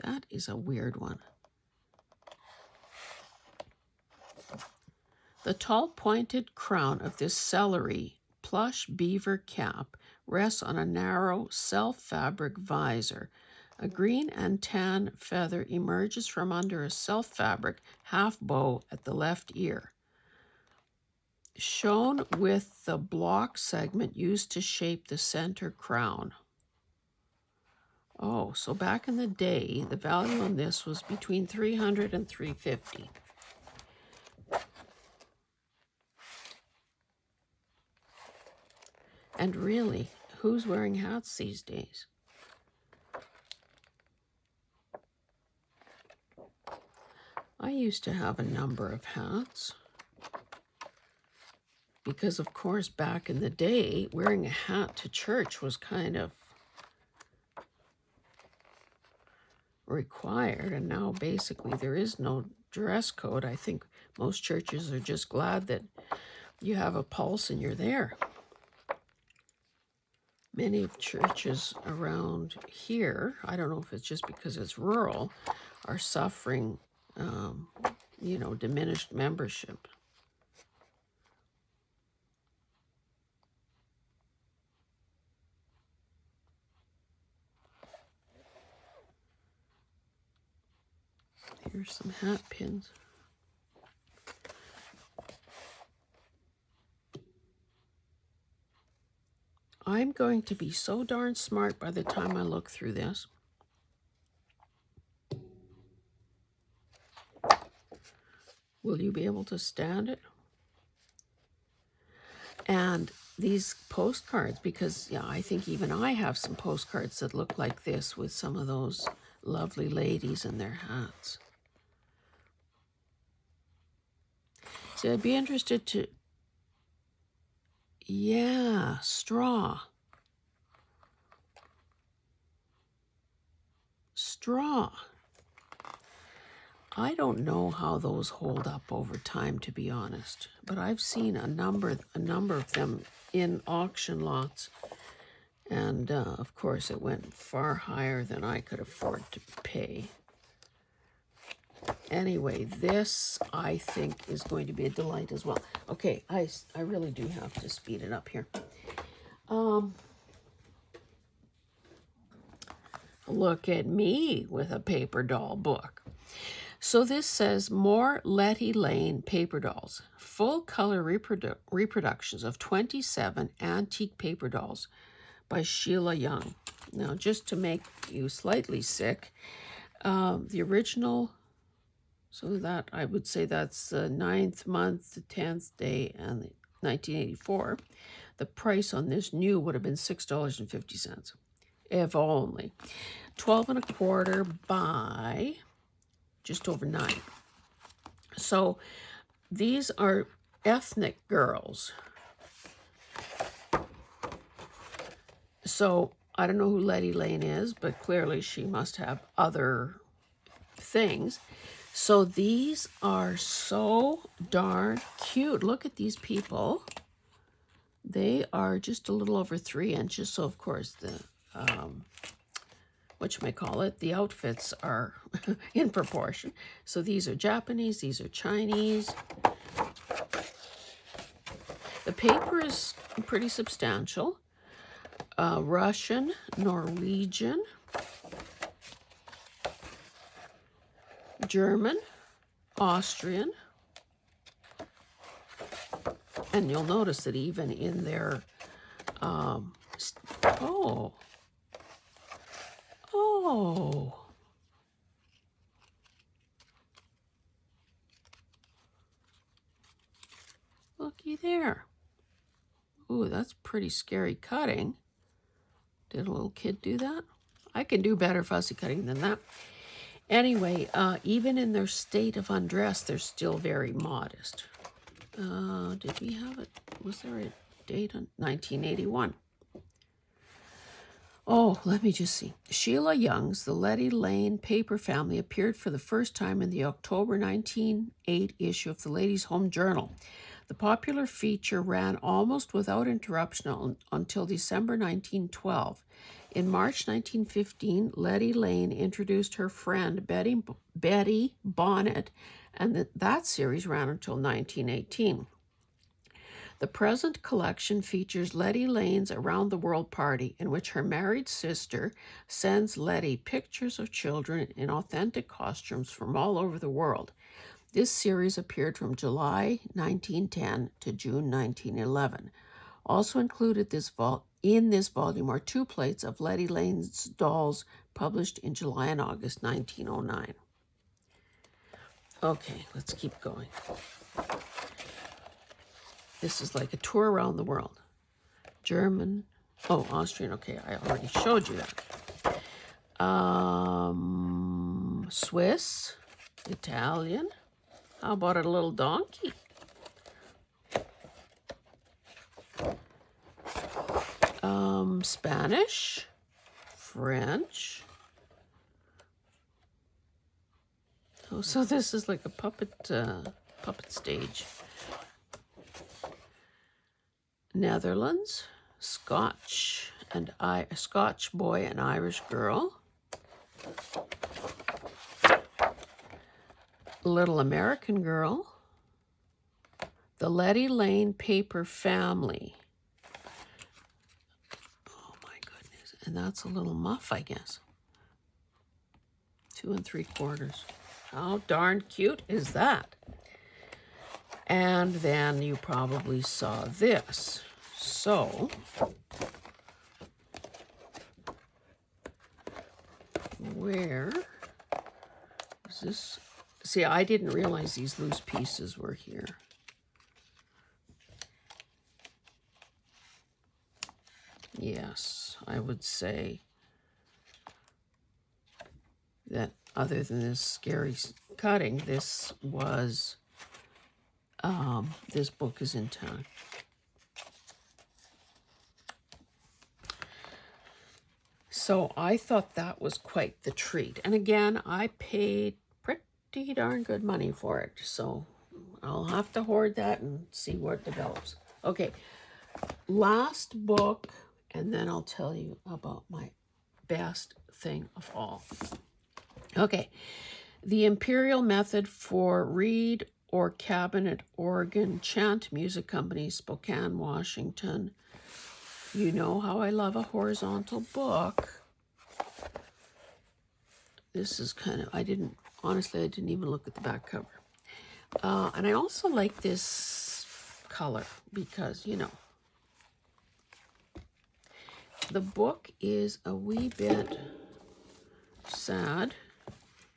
That is a weird one. The tall pointed crown of this celery plush beaver cap rests on a narrow self-fabric visor. A green and tan feather emerges from under a self-fabric half bow at the left ear, shown with the block segment used to shape the center crown. Oh, so back in the day, the value on this was between $300 and $350. And really, who's wearing hats these days? I used to have a number of hats. Because, of course, back in the day, wearing a hat to church was kind of required. And now, basically, there is no dress code. I think most churches are just glad that you have a pulse and you're there. Many churches around here, I don't know if it's just because it's rural, are suffering, diminished membership. Here's some hat pins. I'm going to be so darn smart by the time I look through this. Will you be able to stand it? And these postcards, because I think even I have some postcards that look like this with some of those lovely ladies and their hats. So I'd be interested to, straw. Straw. I don't know how those hold up over time, to be honest, but I've seen a number of them in auction lots, and of course it went far higher than I could afford to pay. Anyway, this I think is going to be a delight as well. Okay, I really do have to speed it up here. Look at me with a paper doll book. So this says More Letty Lane Paper Dolls, full color reproductions of 27 antique paper dolls by Sheila Young. Now, just to make you slightly sick, the original, so that I would say that's the 9th month, the 10th day, and the 1984, the price on this new would have been $6.50, if only. 12 and a quarter by just over 9. So these are ethnic girls. So I don't know who Letty Lane is, but clearly she must have other things. So these are so darn cute. Look at these people. They are just a little over 3 inches. So of course the whatchamacallit, the outfits are in proportion. So these are Japanese, these are Chinese. The paper is pretty substantial. Russian, Norwegian, German, Austrian. And you'll notice that even in their, oh, looky there. Ooh, that's pretty scary cutting. Did a little kid do that? I can do better fussy cutting than that. Anyway, even in their state of undress, they're still very modest. Did we have it? Was there a date on 1981? Oh, let me just see. Sheila Young's The Letty Lane Paper Family appeared for the first time in the October 1908 issue of the Ladies' Home Journal. The popular feature ran almost without interruption until December 1912. In March 1915, Letty Lane introduced her friend Betty Bonnet, and that series ran until 1918. The present collection features Letty Lane's Around the World Party, in which her married sister sends Letty pictures of children in authentic costumes from all over the world. This series appeared from July 1910 to June 1911. Also included in this volume are 2 plates of Letty Lane's dolls published in July and August 1909. Okay, let's keep going. This is like a tour around the world. German, Austrian, okay, I already showed you that. Swiss, Italian. How about a little donkey? Spanish, French. Oh, so this is like a puppet stage. Netherlands, Scotch boy and Irish girl. Little American Girl. The Letty Lane Paper Family. Oh my goodness. And that's a little muff, I guess. 2 3/4. How darn cute is that? And then you probably saw this. So, where is this? See, I didn't realize these loose pieces were here. Yes, I would say that other than this scary cutting, this was, this book is intact. So I thought that was quite the treat. And again, I paid pretty darn good money for it. So I'll have to hoard that and see where it develops. Okay, last book, and then I'll tell you about my best thing of all. Okay, The Imperial Method for Reed or Cabinet Organ Chant Music Company, Spokane, Washington. You know how I love a horizontal book. This is kind of, I didn't even look at the back cover. And I also like this color because, you know, the book is a wee bit sad.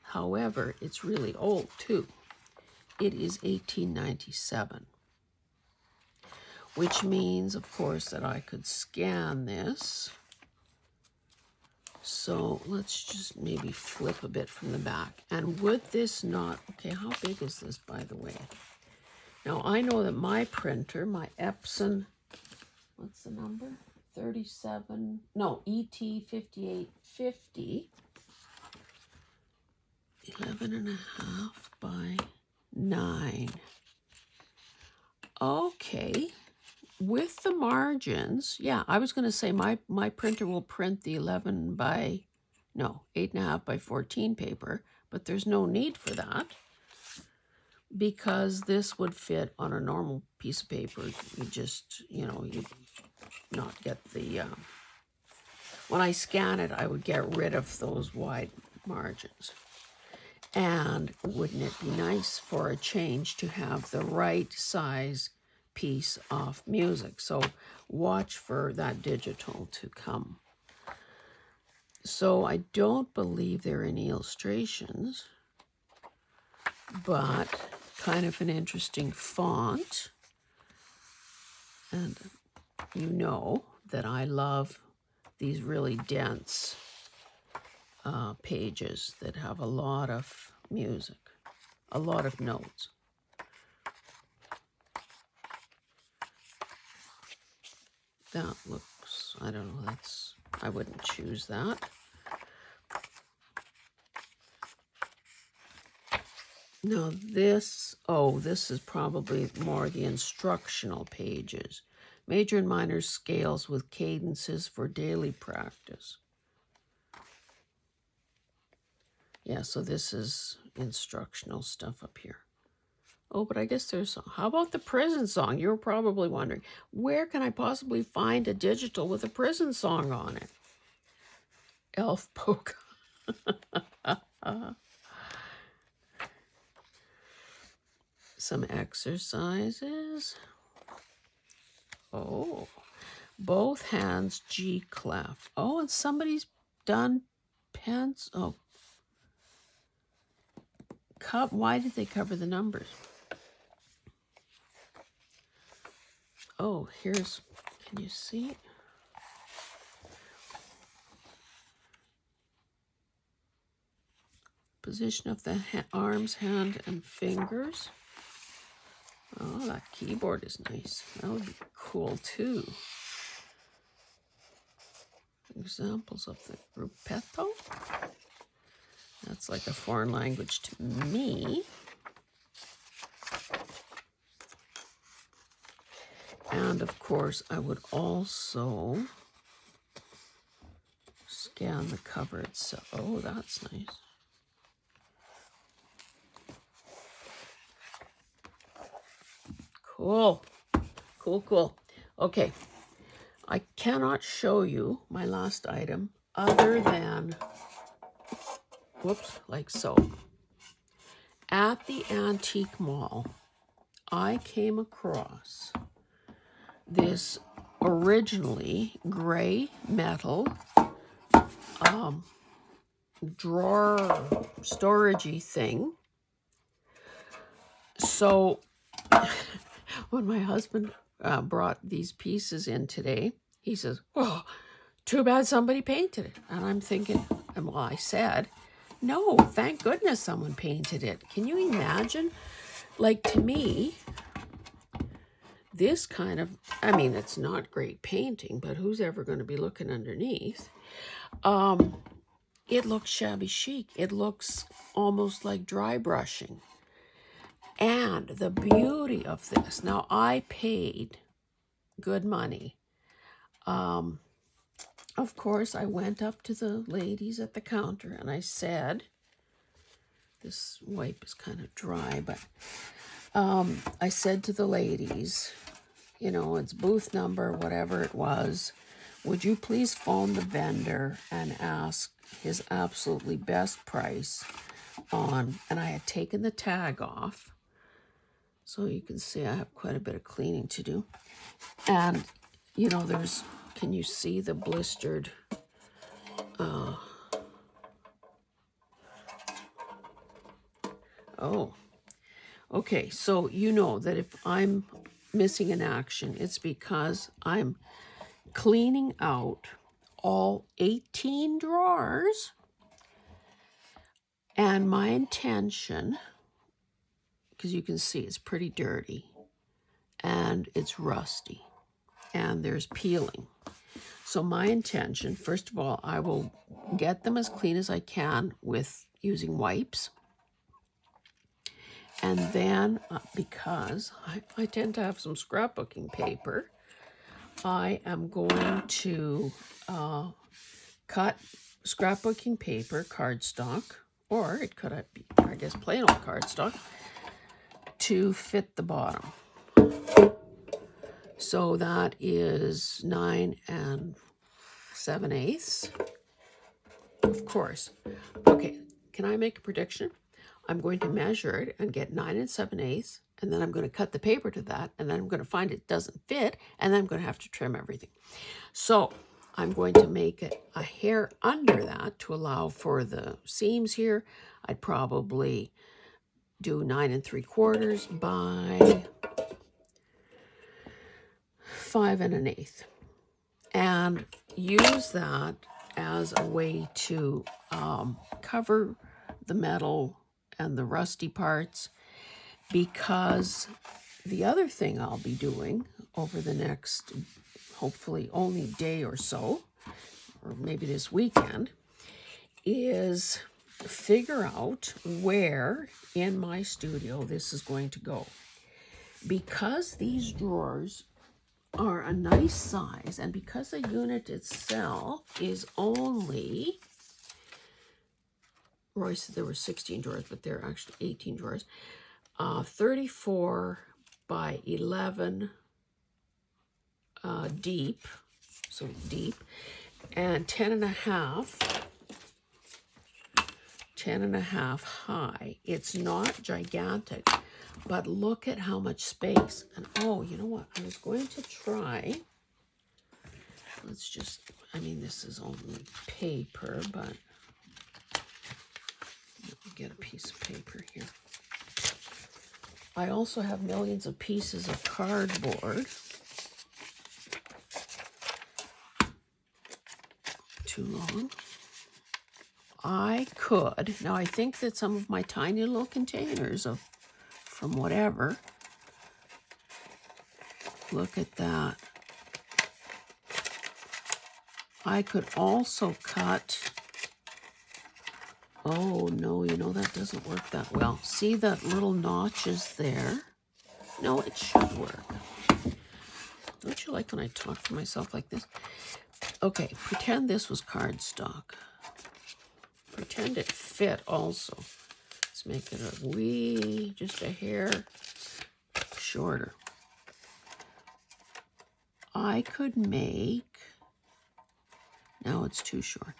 However, it's really old too. It is 1897. which means, of course, that I could scan this. So let's just maybe flip a bit from the back. And would this not, okay, how big is this, by the way? Now, I know that my printer, my Epson, what's the number? 37, no, ET5850, 11.5 by 9. Okay, with the margins, yeah, I was going to say my printer will print the 8.5 by 14 paper, but there's no need for that because this would fit on a normal piece of paper. You just, you not get the, when I scan it, I would get rid of those wide margins. And wouldn't it be nice for a change to have the right size piece of music? So watch for that digital to come. So I don't believe there are any illustrations, but kind of an interesting font. And you know that I love these really dense pages that have a lot of music, a lot of notes. That looks, I don't know, I wouldn't choose that. Now this is probably more the instructional pages. Major and minor scales with cadences for daily practice. Yeah, so this is instructional stuff up here. Oh, but I guess how about the prison song? You're probably wondering, where can I possibly find a digital with a prison song on it? Elf Polka. Some exercises. Oh, both hands G clef. Oh, and somebody's done pens. Oh, why did they cover the numbers? Oh, can you see? Position of the arms, hand, and fingers. Oh, that keyboard is nice. That would be cool too. Examples of the gruppetto. That's like a foreign language to me. And of course, I would also scan the cover itself. Oh, that's nice. Cool. Cool. Okay. I cannot show you my last item other than, whoops, like so. At the antique mall, I came across this originally gray metal drawer storagey thing. So when my husband brought these pieces in today, he says, "Oh, too bad somebody painted it." And I'm thinking, well, I said, no, thank goodness someone painted it. Can you imagine? Like, to me, this kind of, I mean, it's not great painting, but who's ever going to be looking underneath? It looks shabby chic. It looks almost like dry brushing. And the beauty of this, now I paid good money. Of course, I went up to the ladies at the counter and I said, this wipe is kind of dry, but I said to the ladies, it's booth number, whatever it was, would you please phone the vendor and ask his absolutely best price on, and I had taken the tag off. So you can see I have quite a bit of cleaning to do. And, can you see the blistered, oh, okay. So you know that if I'm missing in action, it's because I'm cleaning out all 18 drawers, and my intention, because you can see it's pretty dirty and it's rusty and there's peeling. So my intention, first of all, I will get them as clean as I can with using wipes. And then, because I tend to have some scrapbooking paper, I am going to cut scrapbooking paper, cardstock, or it could be, I guess, plain old cardstock, to fit the bottom. So that is 9 7/8. Of course. Okay, can I make a prediction? I'm going to measure it and get 9 7/8, and then I'm going to cut the paper to that, and then I'm going to find it doesn't fit, and then I'm going to have to trim everything. So I'm going to make it a hair under that to allow for the seams here. I'd probably do 9 3/4 by 5 1/8, and use that as a way to cover the metal and the rusty parts, because the other thing I'll be doing over the next, hopefully only day or so, or maybe this weekend, is figure out where in my studio this is going to go. Because these drawers are a nice size, and because the unit itself is only, Roy said there were 16 drawers, but there are actually 18 drawers, 34 by 11 deep, so deep, and 10.5 high. It's not gigantic, but look at how much space. And oh, you know what? I was going to try, let's just, I mean, this is only paper, but let me get a piece of paper here. I also have millions of pieces of cardboard. Too long. I could, now I think that some of my tiny little containers of, from whatever, look at that. I could also cut, oh no, you know, that doesn't work that well. See that little notches there? No, it should work. Don't you like when I talk to myself like this? Okay, pretend this was cardstock. Pretend it fit also. Let's make it a wee, just a hair shorter. I could make, now it's too short.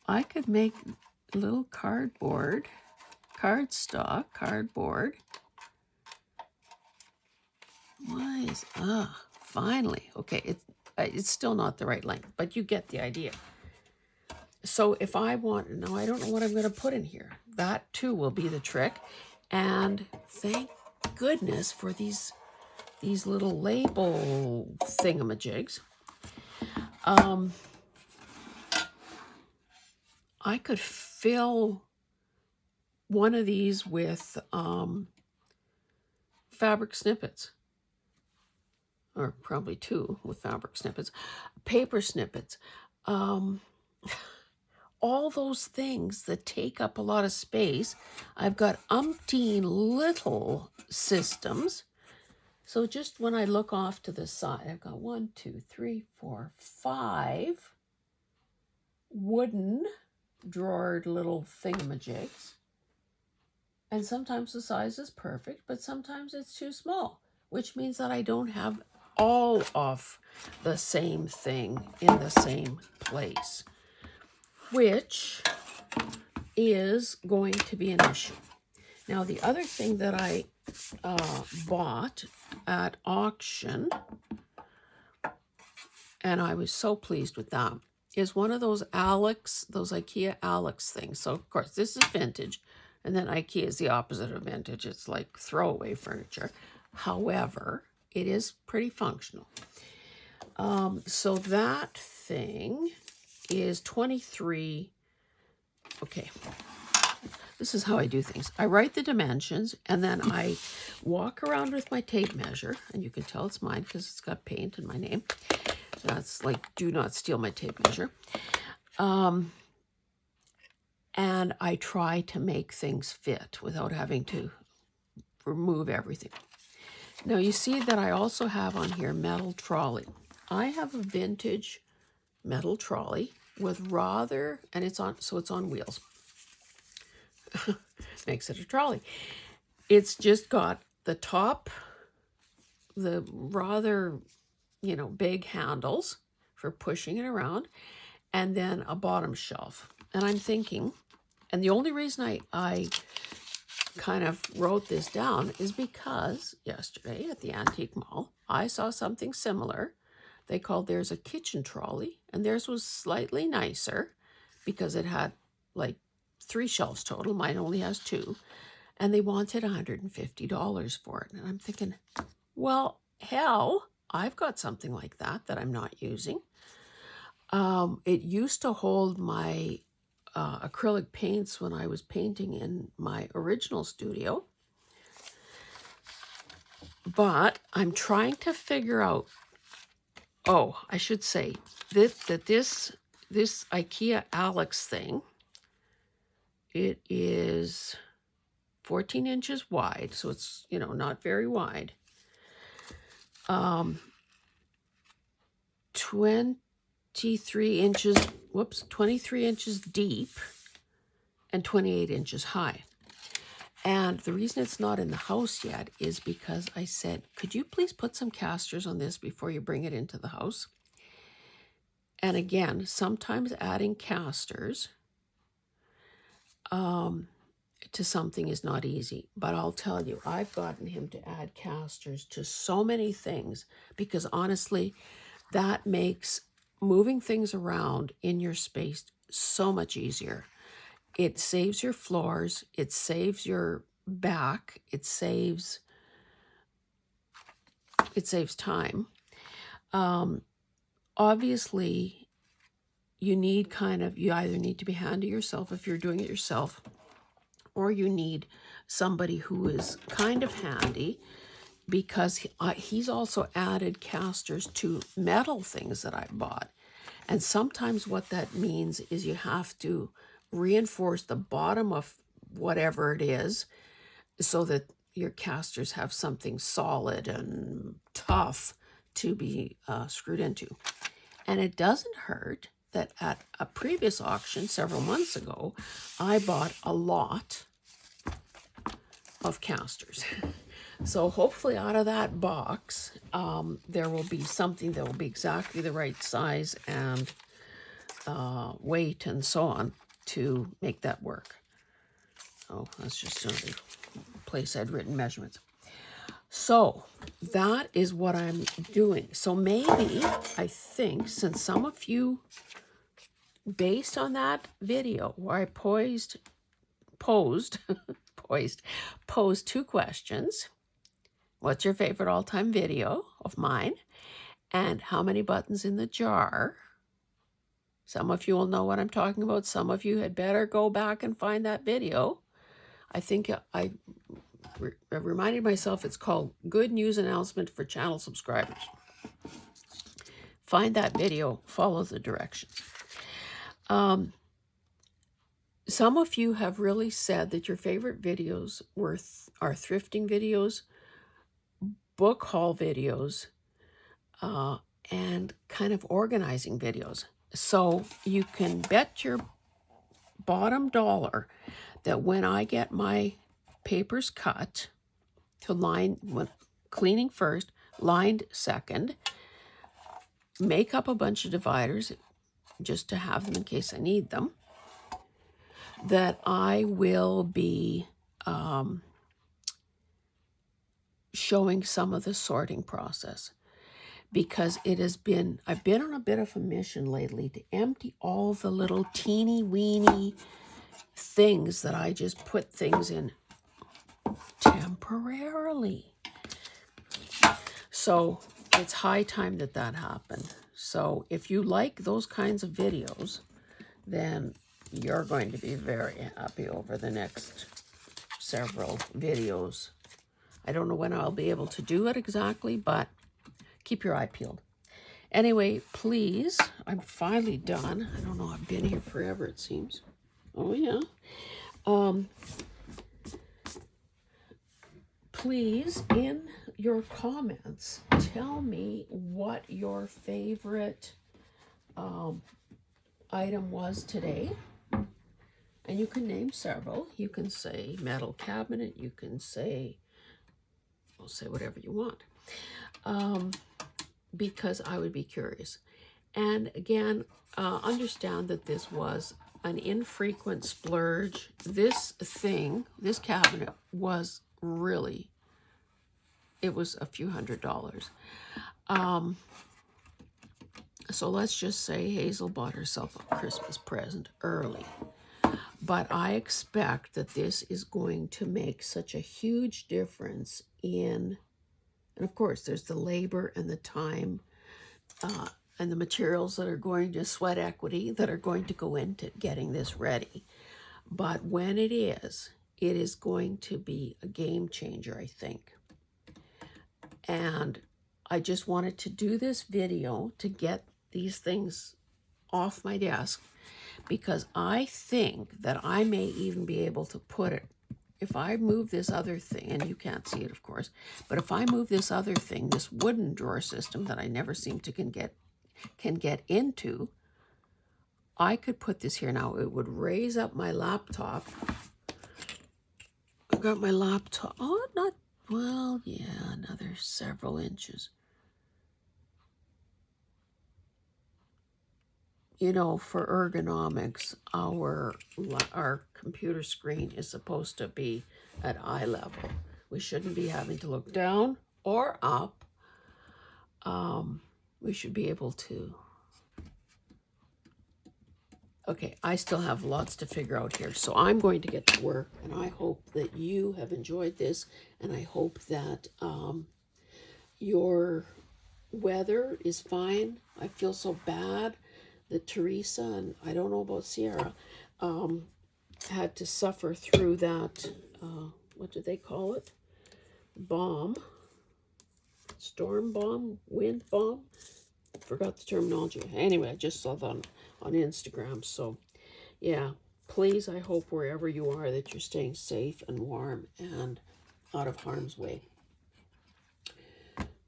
I could make little cardboard, cardboard. Why is, finally. Okay, it's still not the right length, but you get the idea. So if I want, now I don't know what I'm going to put in here. That too will be the trick. And thank goodness for these little label thingamajigs. I could fill one of these with fabric snippets, or probably two with fabric snippets, paper snippets, all those things that take up a lot of space. I've got umpteen little systems. So just when I look off to the side, I've got 1, 2, 3, 4, 5 wooden drawered little thingamajigs. And sometimes the size is perfect, but sometimes it's too small, which means that I don't have all of the same thing in the same place, which is going to be an issue. Now, the other thing that I bought at auction, and I was so pleased with that, is one of those Alex, those IKEA Alex things. So, of course, this is vintage, And then IKEA is the opposite of vintage. It's like throwaway furniture. However, it is pretty functional. So that thing is 23. Okay. This is how I do things. I write the dimensions, and then I walk around with my tape measure, and you can tell it's mine because it's got paint and my name. That's like, do not steal my tape measure. And I try to make things fit without having to remove everything. Now you see that I also have on here metal trolley. I have a vintage metal trolley with rather, and it's on wheels. Makes it a trolley. It's just got the top, the rather, big handles for pushing it around, and then a bottom shelf. And I'm thinking, and the only reason I kind of wrote this down is because yesterday at the Antique Mall, I saw something similar. They called theirs a kitchen trolley, and theirs was slightly nicer because it had like 3 shelves total. Mine only has 2. And they wanted $150 for it. And I'm thinking, well, hell, I've got something like that I'm not using. It used to hold my acrylic paints when I was painting in my original studio. But I'm trying to figure out, I should say that this IKEA Alex thing, it is 14 inches wide, so it's, not very wide. 23 inches deep and 28 inches high. And the reason it's not in the house yet is because I said, could you please put some casters on this before you bring it into the house? And again, sometimes adding casters to something is not easy. But I'll tell you, I've gotten him to add casters to so many things because honestly, that makes moving things around in your space so much easier. It saves your floors, it saves your back, it saves time. Obviously, you either need to be handy yourself if you're doing it yourself, or you need somebody who is kind of handy, because he's also added casters to metal things that I bought. And sometimes what that means is you have to reinforce the bottom of whatever it is so that your casters have something solid and tough to be screwed into. And it doesn't hurt that at a previous auction several months ago, I bought a lot of casters. So hopefully out of that box, there will be something that will be exactly the right size and weight and so on to make that work. Oh, that's just another place I'd written measurements. So that is what I'm doing. So maybe, I think, since some of you, based on that video where I posed 2 questions. What's your favorite all-time video of mine? And how many buttons in the jar? Some of you will know what I'm talking about. Some of you had better go back and find that video. I think I reminded myself it's called Good News Announcement for Channel Subscribers. Find that video, follow the directions. Some of you have really said that your favorite videos are thrifting videos, book haul videos, and kind of organizing videos. So you can bet your bottom dollar that when I get my papers cut to cleaning first, lined second, make up a bunch of dividers just to have them in case I need them, that I will be showing some of the sorting process, because I've been on a bit of a mission lately to empty all the little teeny weeny things that I just put things in temporarily. So it's high time that that happened. So if you like those kinds of videos, then you're going to be very happy over the next several videos. I don't know when I'll be able to do it exactly, but keep your eye peeled. Anyway, please, I'm finally done. I don't know, I've been here forever, it seems. Oh, yeah. Please, in your comments, tell me what your favorite item was today. And you can name several. You can say metal cabinet. You can say, well, say whatever you want. Because I would be curious. And again, understand that this was an infrequent splurge. This cabinet was really, it was a few $100s. So let's just say Hazel bought herself a Christmas present early. But I expect that this is going to make such a huge difference in, and of course, there's the labor and the time and the materials that are going to sweat equity that are going to go into getting this ready. But when it is going to be a game changer, I think. And I just wanted to do this video to get these things off my desk, because I think that I may even be able to put it, if I move this other thing, and you can't see it, of course, but if I move this other thing, this wooden drawer system that I never seem to can get into, I could put this here. Now, it would raise up my laptop. I've got my laptop, oh, not, well, yeah, another several inches. You know, for ergonomics, our computer screen is supposed to be at eye level. We shouldn't be having to look down or up. We should be able to. Okay, I still have lots to figure out here, so I'm going to get to work, and I hope that you have enjoyed this, and I hope that your weather is fine. I feel so bad that Teresa, and I don't know about Sierra, had to suffer through that, what do they call it? Bomb. Storm bomb? Wind bomb? Forgot the terminology. Anyway, I just saw that on Instagram. So, yeah, please, I hope wherever you are that you're staying safe and warm and out of harm's way.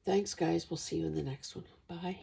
Thanks, guys. We'll see you in the next one. Bye.